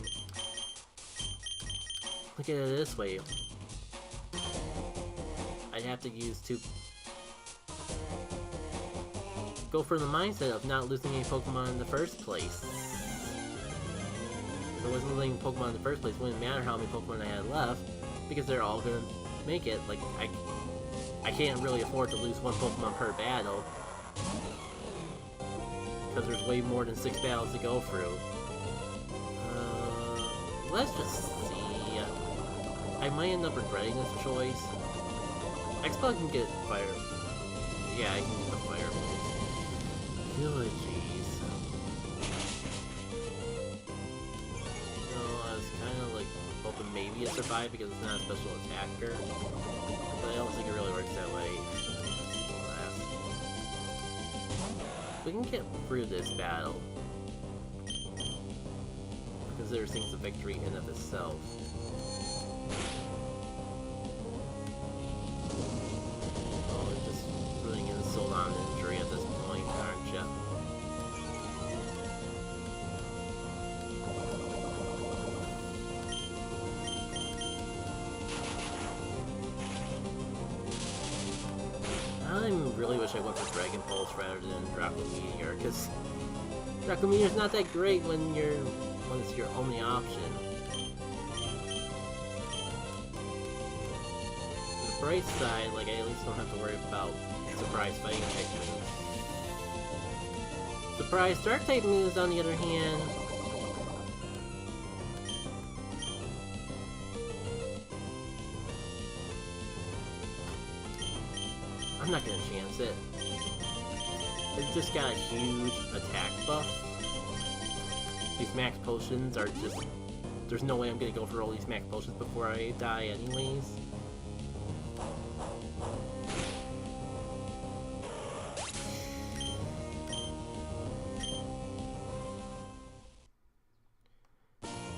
look at it this way. I'd have to use 2... Go for the mindset of not losing any Pokemon in the first place. If I wasn't losing Pokemon in the first place, it wouldn't matter how many Pokemon I had left, because they're all gonna make it. Like, I can't really afford to lose 1 Pokemon per battle. Because there's way more than 6 battles to go through. Let's just see. I might end up regretting this choice. X-Bug can get fire. Yeah, I can get the fire moves. Oh, jeez. I was kind of like hoping maybe it survived because it's not a special attacker, but I don't think it really works that way. We can get through this battle. Consider things a victory in and of itself. Oh, you're just putting insult on injury at this point, aren't you? I really wish I went for Dragon Pulse rather than Draco Meteor, because Draco Meteor's not that great when it's your only option. The bright side, like, I at least don't have to worry about surprise fighting type moves. Surprise dark type moves, on the other hand, I'm not gonna chance it. It's just got a huge attack buff. These max potions are just... There's no way I'm gonna go for all these max potions before I die anyways.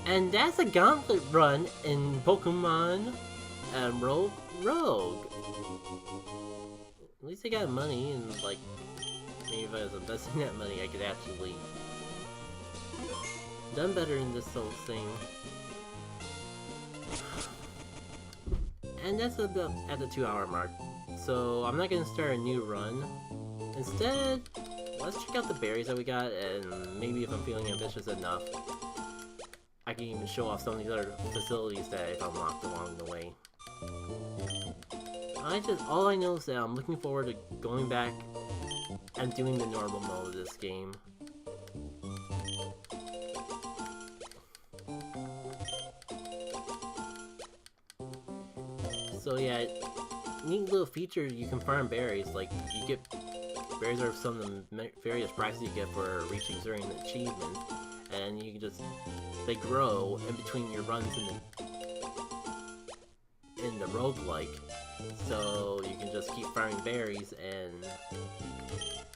And that's a Gauntlet run in Pokémon Emerald Rouge. At least I got money, and like, maybe if I was investing that money, I could actually done better in this whole thing. And that's about at the 2-hour mark. So I'm not gonna start a new run. Instead, let's check out the berries that we got, and maybe if I'm feeling ambitious enough, I can even show off some of these other facilities that I've unlocked along the way. All I know is that I'm looking forward to going back and doing the normal mode of this game. So yeah, neat little feature, you can farm berries, like, you get... Berries are some of the various prizes you get for reaching certain achievements, and you can just... They grow in between your runs in the Rougelike, so you can just keep farming berries and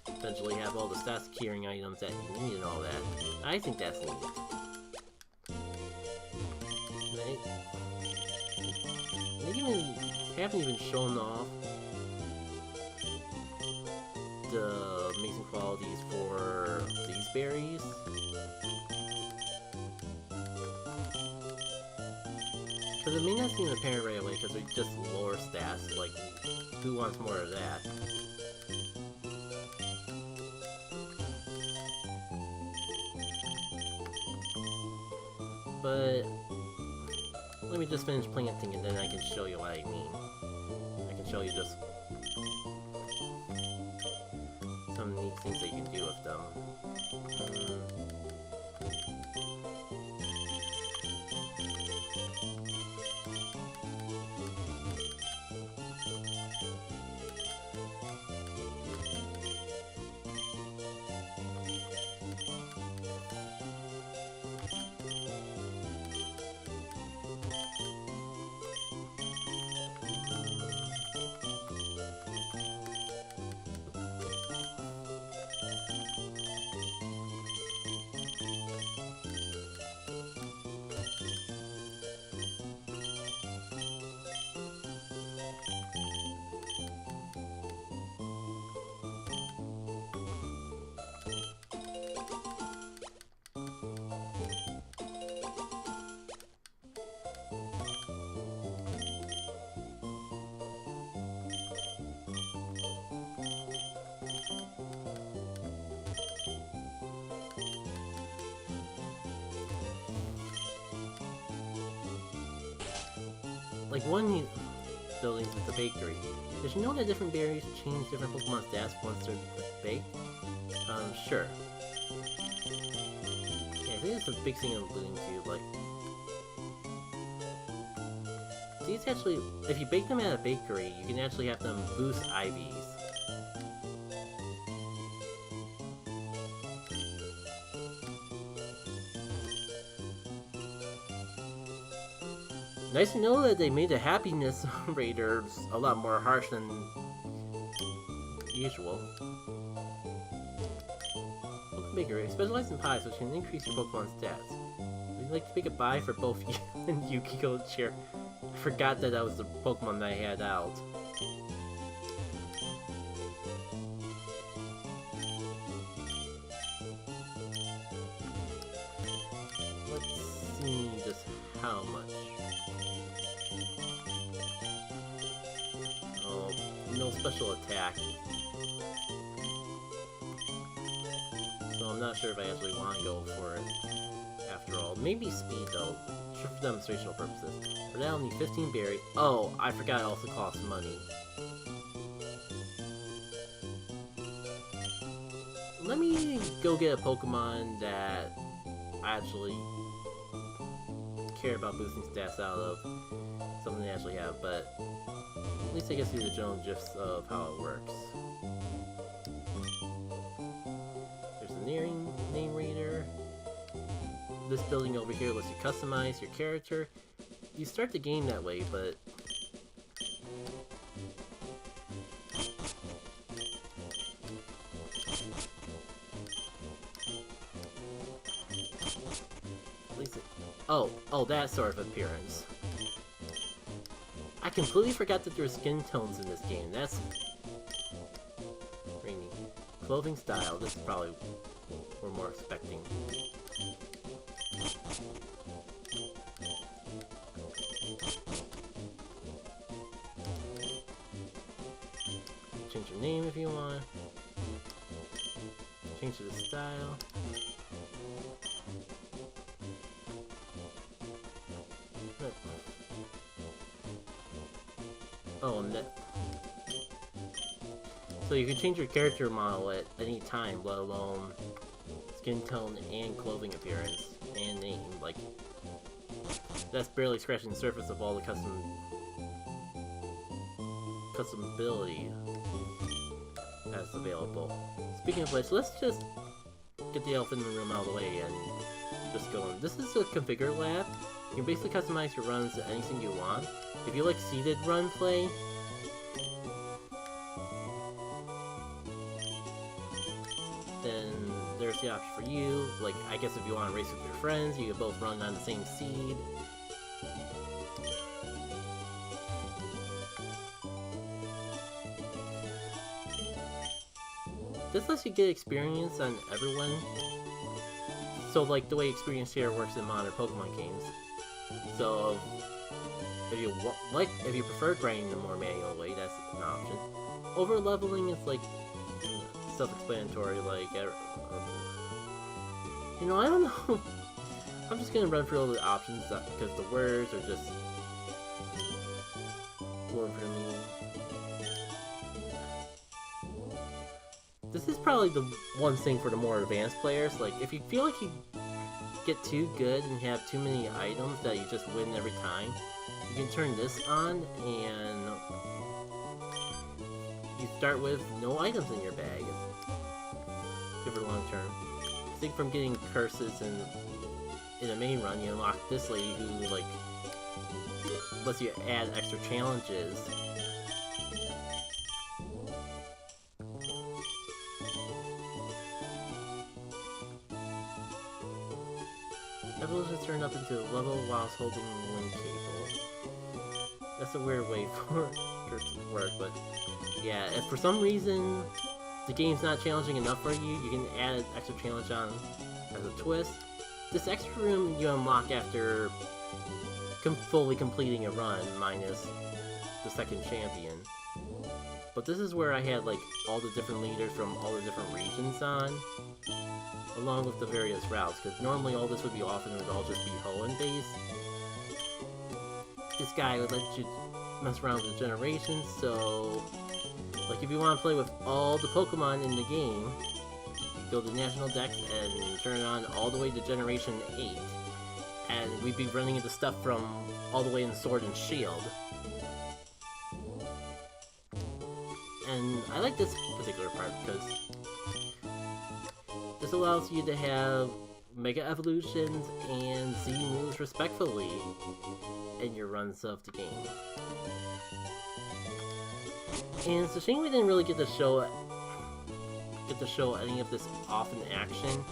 eventually have all the stats curing items that you need and all that. I think that's neat. They haven't even shown off the amazing qualities for these berries. Because it may not seem apparent right away because they're just lower stats, like, who wants more of that? But let me just finish planting and then I can show you what I mean. I can show you just some neat things that you can do with them. Like one new buildings with the bakery. Did you know that different berries change different Pokemon stats once they're baked? Sure. Yeah, I think that's a big thing I'm alluding to, like... These actually, if you bake them at a bakery, you can actually have them boost IVs. Nice to know that they made the happiness raiders a lot more harsh than usual. Baker, specialized in pies, which can increase your Pokemon stats. Would you like to make a buy for both you and Yukiko Cheer? I forgot that was the Pokemon that I had out. Let's see just how much. Oh, no special attack. So I'm not sure if I actually want to go for it after all. Maybe speed though, just for demonstrational purposes. For now I'll need 15 berry. Oh, I forgot it also costs money. Let me go get a Pokemon that I actually care about boosting stats out of. Something they actually have, but at least I can see the general gist of how it works. Name reader. This building over here lets you customize your character. You start the game that way, but at least oh, that sort of appearance. I completely forgot that there's skin tones in this game. That's rainy. Clothing style. This is probably we're more expecting. Change your name if you want. Change the style. Oh, and that. So you can change your character model at any time, let alone skin tone and clothing appearance and name. Like, that's barely scratching the surface of all the customability that's available. Speaking of which, let's just get the elephant in the room out of the way and just go in. This is a configure lab. You can basically customize your runs to anything you want. If you like seated run play, then there's the option for you. Like, I guess if you want to race with your friends, you can both run on the same seed. This lets you get experience on everyone. So, like the way experience here works in modern Pokemon games. So, if you prefer grinding the more manual way, that's an option. Over leveling is like self-explanatory. Like, you know, I don't know. I'm just gonna run through all the options because the words are just going for me. This is probably the one thing for the more advanced players. Like, if you feel like you get too good and have too many items that you just win every time, you can turn this on and you start with no items in your bag. Good for long term. I think from getting curses in a main run, you unlock this lady who, like, lets you add extra challenges. Evolution turned up into a level whilst holding one cable. That's a weird way for it to work, but yeah, if for some reason the game's not challenging enough for you, you can add an extra challenge on as a twist. This extra room you unlock after fully completing a run, minus the second champion. But this is where I had, like, all the different leaders from all the different regions on, along with the various routes, because normally all this would be off and it would all just be Hoenn based. This guy would let you mess around with the generations, so, like, if you want to play with all the Pokemon in the game, go to National Dex and turn it on all the way to Generation 8, and we'd be running into stuff from all the way in Sword and Shield. And I like this particular part because this allows you to have Mega Evolutions and Z moves respectively. in your runs of the game. And it's a shame we didn't really get to show any of this off in action.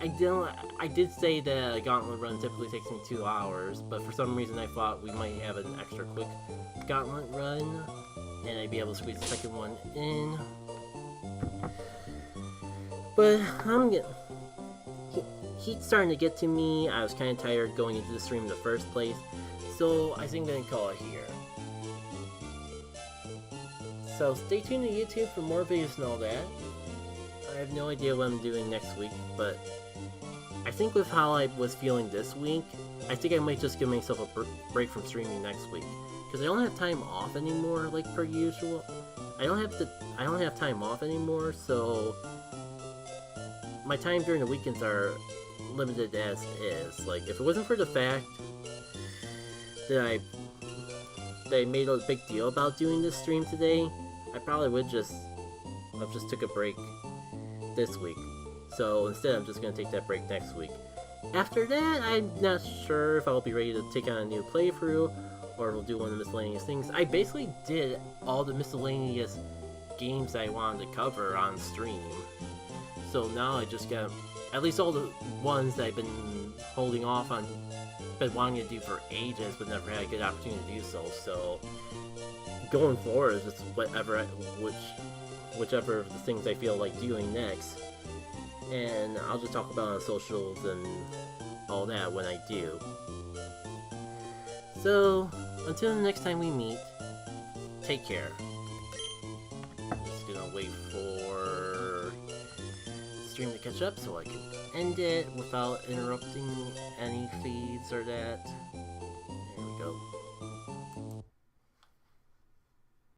I did say that a gauntlet run typically takes me 2 hours, but for some reason I thought we might have an extra quick gauntlet run, and I'd be able to squeeze the second one in. But heat's starting to get to me. I was kind of tired going into the stream in the first place, so I think I'm going to call it here. So stay tuned to YouTube for more videos and all that. I have no idea what I'm doing next week, but I think with how I was feeling this week, I think I might just give myself a break from streaming next week, because I don't have time off anymore like per usual. I don't have time off anymore, so my time during the weekends are limited as is. Like, if it wasn't for the fact that I made a big deal about doing this stream today, I probably would have just took a break this week. So instead, I'm just going to take that break next week. After that, I'm not sure if I'll be ready to take on a new playthrough, or we'll do one of the miscellaneous things. I basically did all the miscellaneous games I wanted to cover on stream. So now I just got at least all the ones that I've been holding off on, been wanting to do for ages, but never had a good opportunity to do so. So going forward is just whichever of the things I feel like doing next. And I'll just talk about it on socials and all that when I do. So, until the next time we meet, take care. I'm just gonna wait for the stream to catch up so I can end it without interrupting any feeds or that.